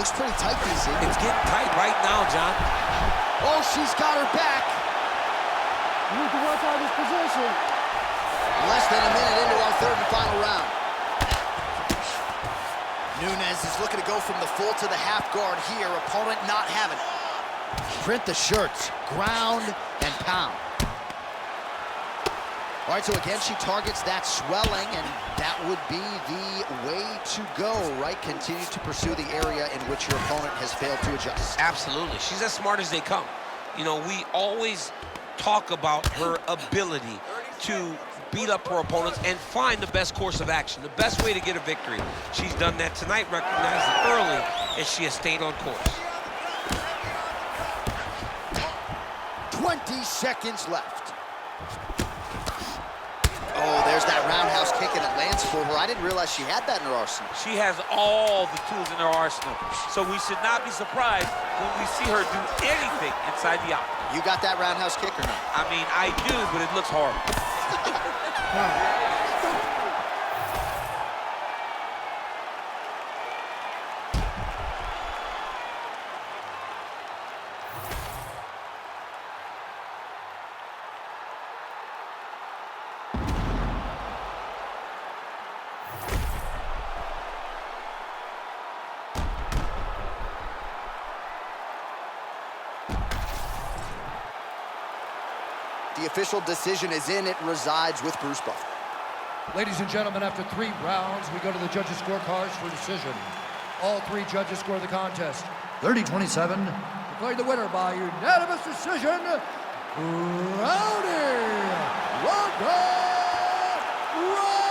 Looks pretty tight, DC. It's getting tight right now, John. Oh, she's got her back. You need to watch out this position. Less than a minute into our third and final round. Nunes is looking to go from the full to the half guard here. Opponent not having it. Print the shirts, ground and pound. All right, so again, she targets that swelling, and that would be the way to go, right? Continue to pursue the area in which your opponent has failed to adjust. Absolutely. She's as smart as they come. You know, we always talk about her ability to beat up her opponents and find the best course of action, the best way to get a victory. She's done that tonight, recognized it early, and she has stayed on course. 20 seconds left. Oh, there's that roundhouse kick, and it lands for her. I didn't realize she had that in her arsenal. She has all the tools in her arsenal, so we should not be surprised when we see her do anything inside the octagon. You got that roundhouse kick or not? I mean, I do, but it looks horrible. The official decision is in. It resides with Bruce Buffer. Ladies and gentlemen, after 3 rounds, we go to the judges' scorecards for decision. All 3 judges score the contest 30-27. Declared the winner by unanimous decision, Rowdy Ronda Rousey.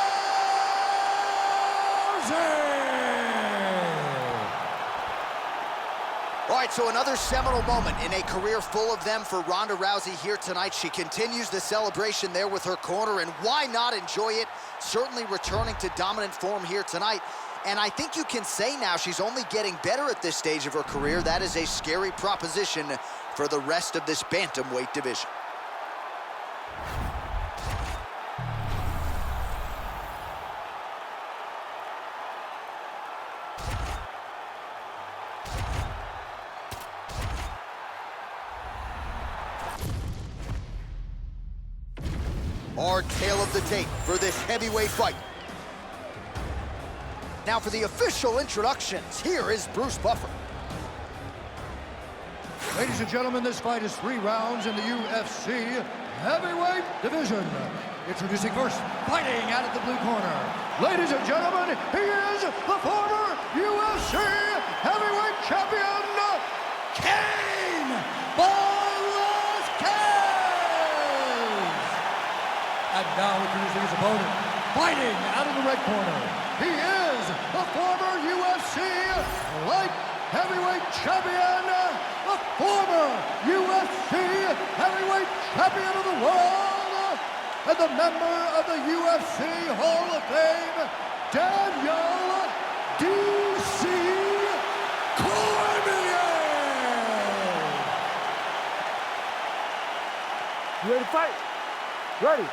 All right, so another seminal moment in a career full of them for Ronda Rousey here tonight. She continues the celebration there with her corner, and why not enjoy it? Certainly returning to dominant form here tonight. And I think you can say now she's only getting better at this stage of her career. That is a scary proposition for the rest of this bantamweight division. Our tale of the tape for this heavyweight fight. Now for the official introductions, here is Bruce Buffer. Ladies and gentlemen, this fight is 3 rounds in the UFC heavyweight division. Introducing first, fighting out of the blue corner. Ladies and gentlemen, he is the former UFC heavyweight champion, Cain Velasquez. And now introducing his opponent, fighting out of the red corner. He is the former UFC light heavyweight champion, the former UFC heavyweight champion of the world, and the member of the UFC Hall of Fame, Daniel D.C. Cormier. You ready to fight? Ready.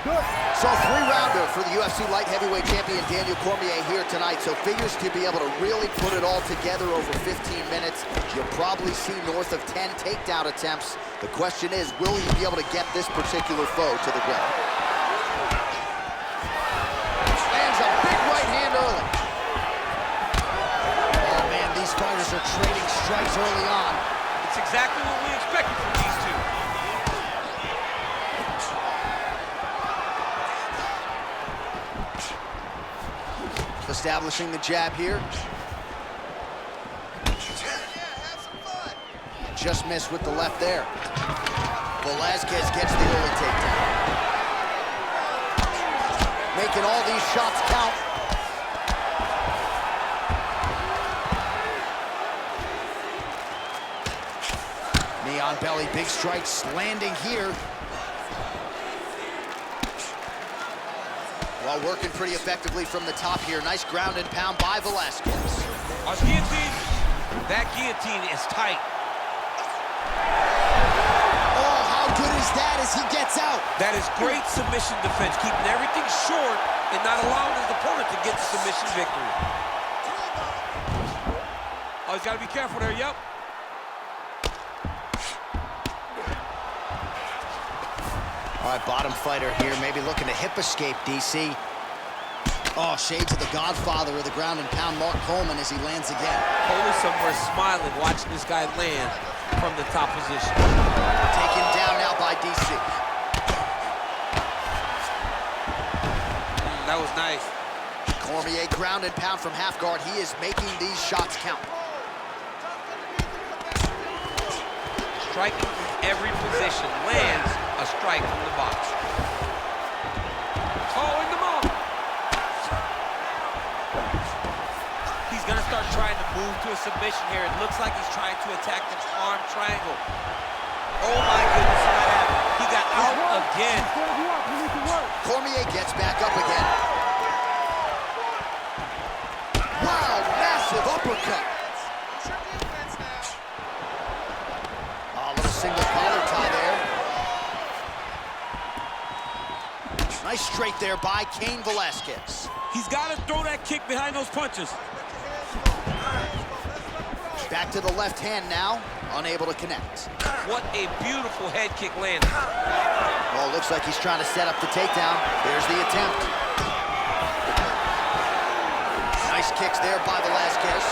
Good. So 3-rounder for the UFC light heavyweight champion Daniel Cormier here tonight. So figures to be able to really put it all together over 15 minutes. You'll probably see north of 10 takedown attempts. The question is, will he be able to get this particular foe to the ground? Lands a big right hand early. Oh man, these fighters are trading strikes early on. It's exactly what we expected from these two. Establishing the jab here. Just missed with the left there. Velasquez gets the early takedown. Making all these shots count. Knee on belly, big strikes landing here. While working pretty effectively from the top here. Nice ground and pound by Velasquez. On guillotine, that guillotine is tight. Oh, how good is that as he gets out. That is great submission defense, keeping everything short and not allowing his opponent to get the submission victory. Oh, he's got to be careful there, yep. All right, bottom fighter here, maybe looking to hip escape, DC. Oh, shades of the godfather of the ground and pound, Mark Coleman, as he lands again. Coleman somewhere smiling, watching this guy land from the top position. Taken down now by DC. That was nice. Cormier ground and pound from half guard. He is making these shots count. Striking from every position, lands a strike from the box. Oh, in the mouth. He's gonna start trying to move to a submission here. It looks like he's trying to attack the arm triangle. Oh my goodness, what happened? He got out again. Cormier gets back up again. Wow, massive uppercut. Oh, a little single collar tie there. Nice straight there by Cain Velasquez. He's got to throw that kick behind those punches. Back to the left hand now, unable to connect. What a beautiful head kick landing. Well, looks like he's trying to set up the takedown. There's the attempt. Nice kicks there by Velasquez.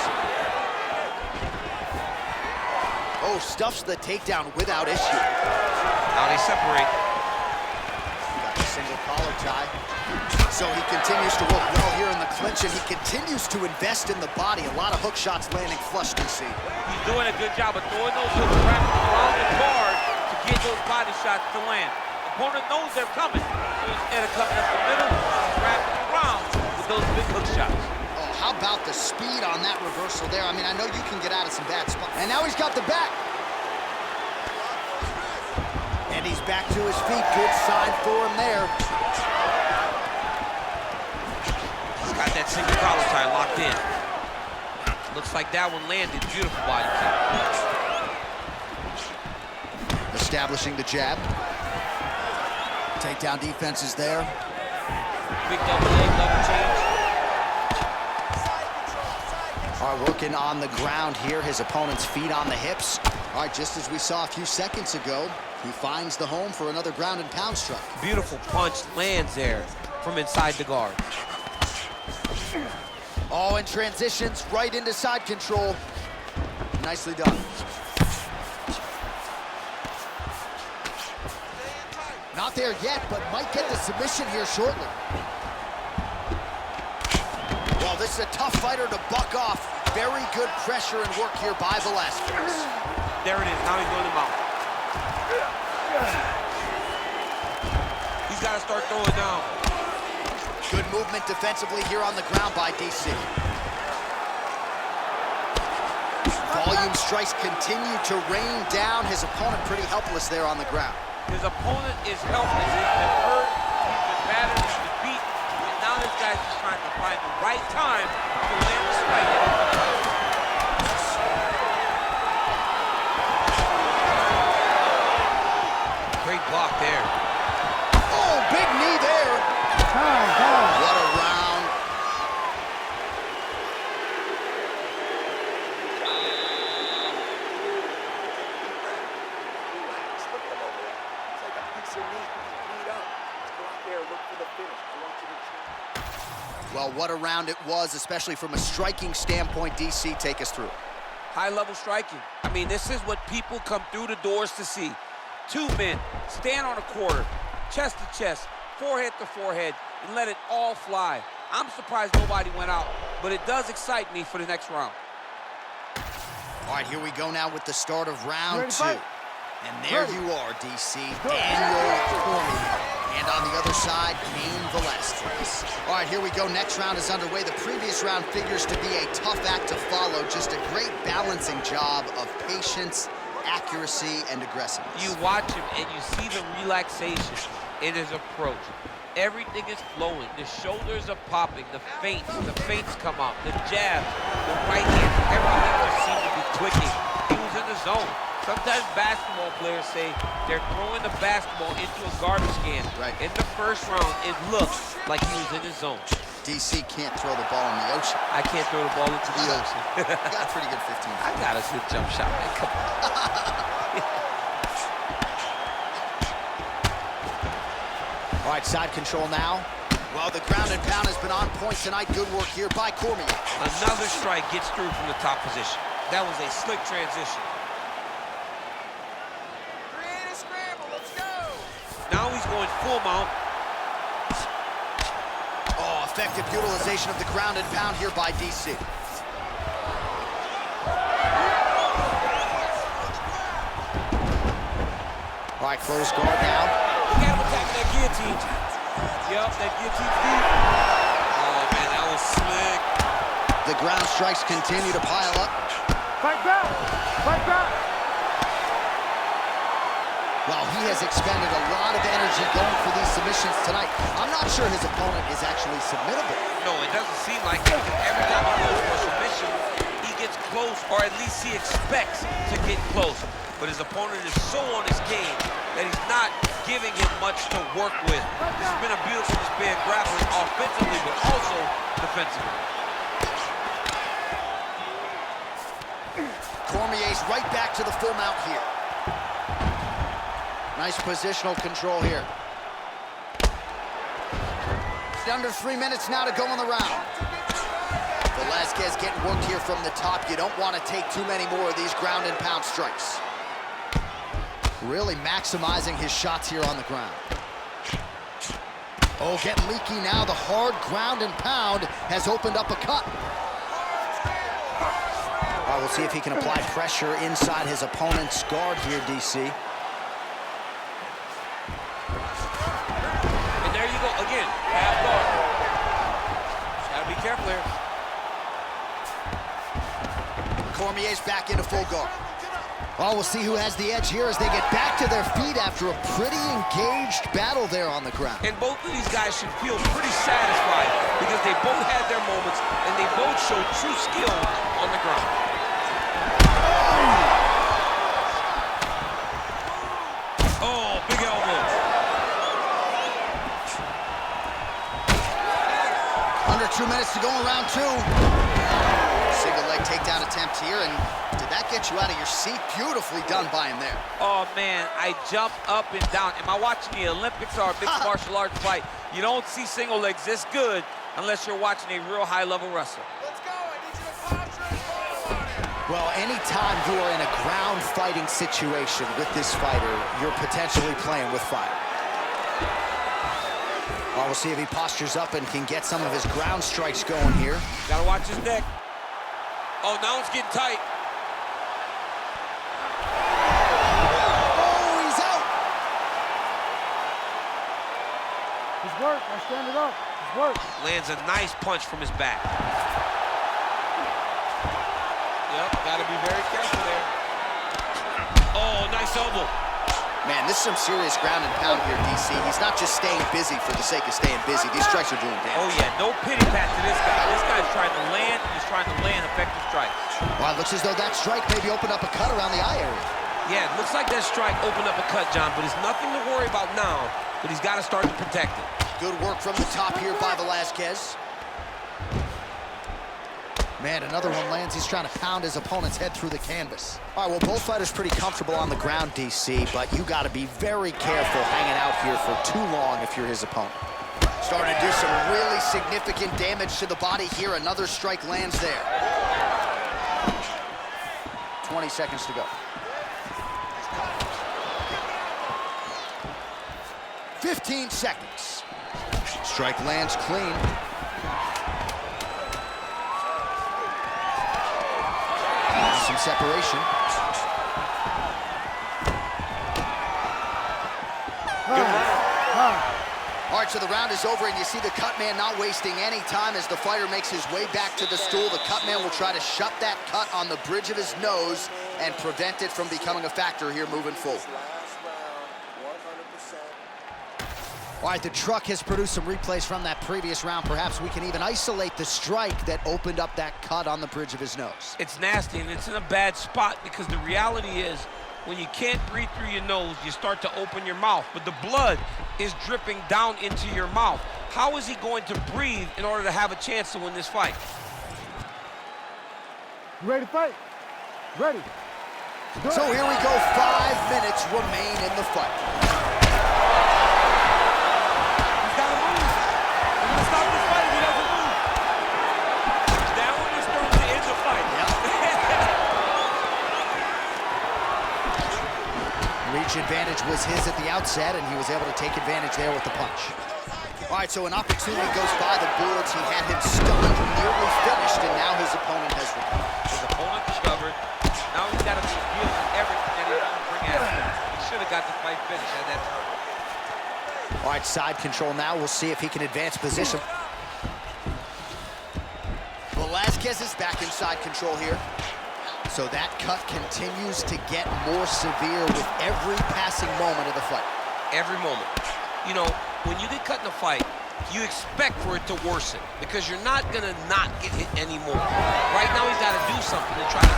Oh, stuffs the takedown without issue. Now they separate. Got the single collar tie. So he continues to work well here in the clinch, and he continues to invest in the body. A lot of hook shots landing flush, DC. He's doing a good job of throwing those hooks wrapping around the guard to get those body shots to land. Opponent knows they're coming, so instead of coming up the middle, he's wrapping around with those big hook shots. Oh, how about the speed on that reversal there? I mean, I know you can get out of some bad spots. And now he's got the back. And he's back to his feet. Good sign for him there. He's got that single collar tie locked in. Looks like that one landed. Beautiful body kick. Establishing the jab. Takedown defense is there. Big double leg, double change. All right, working on the ground here. His opponent's feet on the hips. All right, just as we saw a few seconds ago, he finds the home for another ground and pound strike. Beautiful punch lands there from inside the guard. Oh, and transitions right into side control. Nicely done. Not there yet, but might get the submission here shortly. Well, this is a tough fighter to buck off. Very good pressure and work here by Velasquez. There it is. Now he's going to mount. He's got to start throwing down. Good movement defensively here on the ground by DC. Volume strikes continue to rain down. His opponent pretty helpless there on the ground. His opponent is helpless. He's been hurt, he's been battered, he's been beat, and now this guy's just trying to find the right time to land the strike. Great block there. Oh, big knee there. What a round. Relax. Look at him over there. It's like a piece of meat. Beat up. Let's go out there, look for the finish. I want you to. Well, what a round it was, especially from a striking standpoint. DC, take us through. High-level striking. I mean, this is what people come through the doors to see. Two men stand on a quarter, chest to chest, forehead to forehead, and let it all fly. I'm surprised nobody went out, but it does excite me for the next round. All right, here we go now with the start of round two. And there you are, DC, Daniel Cormier. And on the other side, Cain Velasquez. All right, here we go. Next round is underway. The previous round figures to be a tough act to follow. Just a great balancing job of patience, accuracy, and aggressiveness. You watch him and you see the relaxation in his approach. Everything is flowing. The shoulders are popping. The feints come out. The jabs, the right hand, everything just seemed to be clicking. He was in the zone. Sometimes basketball players say they're throwing the basketball into a garbage can. Right. In the first round, it looked like he was in his zone. DC can't throw the ball in the ocean. I can't throw the ball into the ocean. You got a pretty good 15. I got a good jump shot, man. Come on. All right, side control now. Well, the ground and pound has been on point tonight. Good work here by Cormier. Another strike gets through from the top position. That was a slick transition. Create a scramble. Let's go. Now he's going full mount. Oh, effective utilization of the ground and pound here by DC. All right, close guard now. Look at him attacking that guillotine. Yep, that guillotine deep. Oh, man, that was slick. The ground strikes continue to pile up. Fight back! Fight back! Well, he has expended a lot of energy going for these submissions tonight. I'm not sure his opponent is actually submittable. No, it doesn't seem like it, because every time he goes for a submission, he gets close, or at least he expects to get close. But his opponent is so on his game that he's not giving him much to work with. It's been a beautiful display of grappling offensively, but also defensively. Cormier's right back to the full mount here. Nice positional control here. It's under 3 minutes now to go in the round. Velasquez getting worked here from the top. You don't want to take too many more of these ground and pound strikes. Really maximizing his shots here on the ground. Oh, getting leaky now. The hard ground and pound has opened up a cut. All right, we'll see if he can apply pressure inside his opponent's guard here, DC. And there you go, again, half guard. Gotta be careful here. Cormier's back into full guard. Oh, we'll see who has the edge here as they get back to their feet after a pretty engaged battle there on the ground. And both of these guys should feel pretty satisfied because they both had their moments and they both showed true skill on the ground. Oh, big elbow. Under 2 minutes to go in round two. Single leg takedown attempt here, and did that get you out of your seat? Beautifully done by him there. Oh, man, I jumped up and down. Am I watching the Olympics or a mixed martial arts fight? You don't see single legs this good unless you're watching a real high-level wrestler. Let's go. I need you to posture and follow on it. Well, anytime you are in a ground fighting situation with this fighter, you're potentially playing with fire. Well, we'll see if he postures up and can get some of his ground strikes going here. Gotta watch his neck. Oh, now it's getting tight. Oh, he's out! It's work. I stand it up. It's work. Lands a nice punch from his back. Yep, gotta be very careful there. Oh, nice elbow. Man, this is some serious ground and pound here, DC. He's not just staying busy for the sake of staying busy. These strikes are doing damage. Oh, yeah, no pity pat to this guy. This guy's trying to land, and he's trying to land effective strikes. Well, it looks as though that strike maybe opened up a cut around the eye area. Yeah, it looks like that strike opened up a cut, John, but it's nothing to worry about now, but he's got to start to protect it. Good work from the top here by Velasquez. Man, another one lands. He's trying to pound his opponent's head through the canvas. All right, well, both fighters pretty comfortable on the ground, DC, but you got to be very careful hanging out here for too long if you're his opponent. Starting to do some really significant damage to the body here. Another strike lands there. 20 seconds to go. 15 seconds. Strike lands clean. Some separation. All right, so the round is over, and you see the cut man not wasting any time as the fighter makes his way back to the stool. The cut man will try to shut that cut on the bridge of his nose and prevent it from becoming a factor here moving forward. All right, the truck has produced some replays from that previous round. Perhaps we can even isolate the strike that opened up that cut on the bridge of his nose. It's nasty, and it's in a bad spot because the reality is when you can't breathe through your nose, you start to open your mouth, but the blood is dripping down into your mouth. How is he going to breathe in order to have a chance to win this fight? You ready to fight? Ready. So here we go, 5 minutes remain in the fight. He's got to move. We're going to stop this fight if he doesn't move. That one is starting to end the fight. Reach advantage was his at the outset, and he was able to take advantage there with the punch. All right, so an opportunity goes by the boards. He had him stunned, nearly finished, and now his opponent has recovered. His opponent covered. Now he's got to be dealing with everything that he's going to bring at him. He should have got the fight finished at that time. All right, side control now. We'll see if he can advance position. Velasquez is back in side control here. So that cut continues to get more severe with every passing moment of the fight. Every moment. You know, when you get cut in a fight, you expect for it to worsen because you're not going to not get hit anymore. Right now, he's got to do something to try to...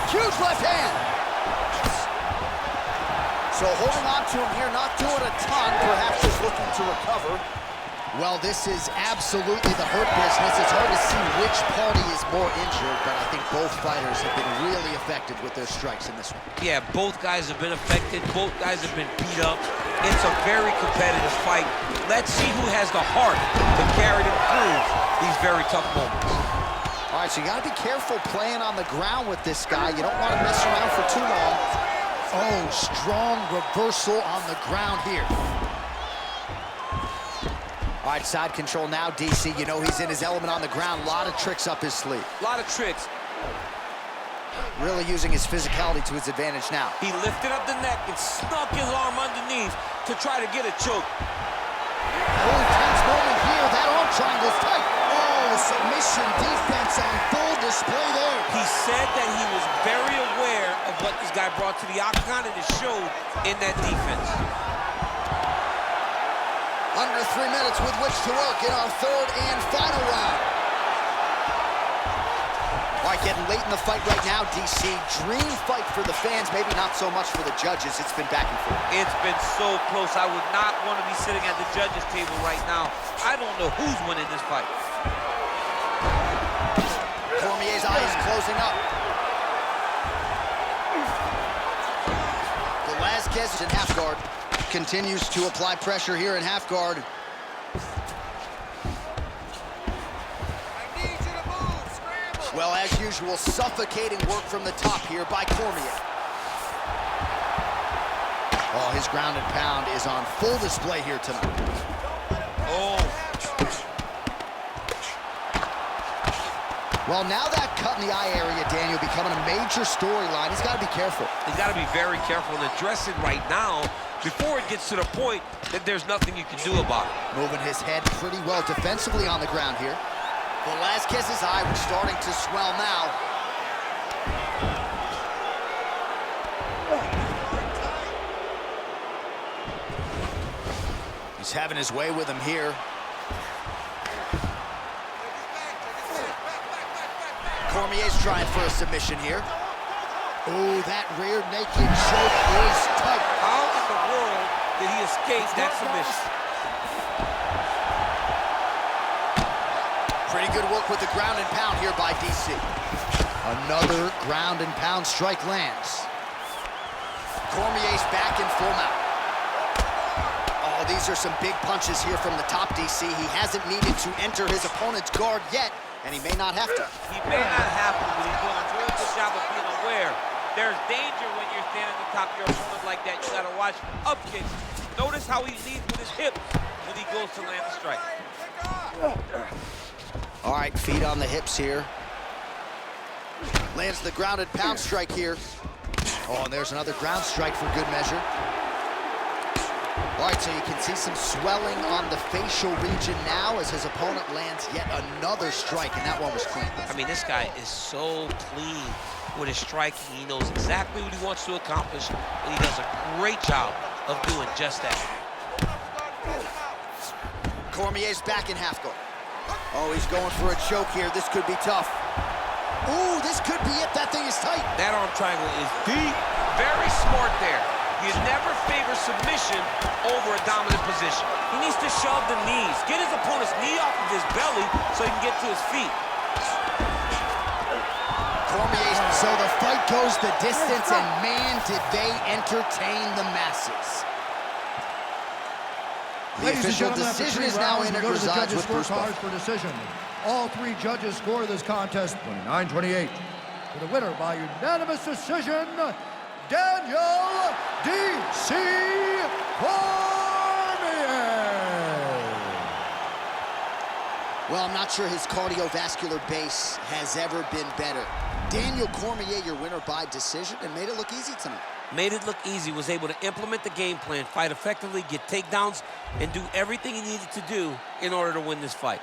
Huge left hand. So holding on to him here, not doing a ton, perhaps just looking to recover. Well, this is absolutely the hurt business. It's hard to see which party is more injured, but I think both fighters have been really effective with their strikes in this one. Yeah, both guys have been affected. Both guys have been beat up. It's a very competitive fight. Let's see who has the heart to carry them through these very tough moments. All right, so you got to be careful playing on the ground with this guy. You don't want to mess around for too long. Oh, strong reversal on the ground here. All right, side control now, DC. You know he's in his element on the ground. A lot of tricks up his sleeve. A lot of tricks. Really using his physicality to his advantage now. He lifted up the neck and snuck his arm underneath to try to get a choke. Oh, tense moment here. That arm triangle's tight. Oh, submission defense on full display there. He said that he was very aware of what this guy brought to the octagon, and it showed in that defense. Under 3 minutes with which to work in our third and final round. All right, getting late in the fight right now, DC. Dream fight for the fans, maybe not so much for the judges. It's been back and forth. It's been so close. I would not want to be sitting at the judges' table right now. I don't know who's winning this fight. Cormier's eye is closing up. Velasquez is in half guard. Continues to apply pressure here in half guard. Well, as usual, suffocating work from the top here by Cormier. Oh, his ground and pound is on full display here tonight. Oh. Well, now that cut in the eye area, Daniel, becoming a major storyline. He's got to be careful. He's got to be very careful and address it right now before it gets to the point that there's nothing you can do about it. Moving his head pretty well defensively on the ground here. Velasquez's eye was starting to swell now. He's having his way with him here. Cormier's trying for a submission here. Oh, that rear naked choke is tight. How in the world did he escape that submission? Pretty good work with the ground and pound here by DC. Another ground and pound strike lands. Cormier's back in full mount. Oh, these are some big punches here from the top, DC. He hasn't needed to enter his opponent's guard yet, and he may not have to. He may not have to, but he's doing a real good job of being aware. There's danger when you're standing at the top of your opponent like that. You gotta watch up kicks. Notice how he leads with his hips when he goes to land the strike. All right, feet on the hips here. Lands the ground and pound strike here. Oh, and there's another ground strike for good measure. All right, so you can see some swelling on the facial region now as his opponent lands yet another strike, and that one was clean. I mean, this guy is so clean with his striking. He knows exactly what he wants to accomplish, and he does a great job of doing just that. Cormier's back in half guard. Oh, he's going for a choke here. This could be tough. Ooh, this could be it. That's that thing is tight. That arm triangle is deep. Very smart there. You never favor submission over a dominant position. He needs to shove the knees. Get his opponent's knee off of his belly so he can get to his feet. Cormier, so the fight goes the distance, and man, did they entertain the masses. The Ladies and official gentlemen, after decision 3 is now rounds, in we and go to the resides judges' with Bruce scorecards Buffer. for decision. All 3 judges score this contest 29-28. For the winner by unanimous decision, Daniel D.C. Cormier. Well, I'm not sure his cardiovascular base has ever been better. Daniel Cormier, your winner by decision, and made it look easy tonight. Made it look easy, was able to implement the game plan, fight effectively, get takedowns, and do everything he needed to do in order to win this fight.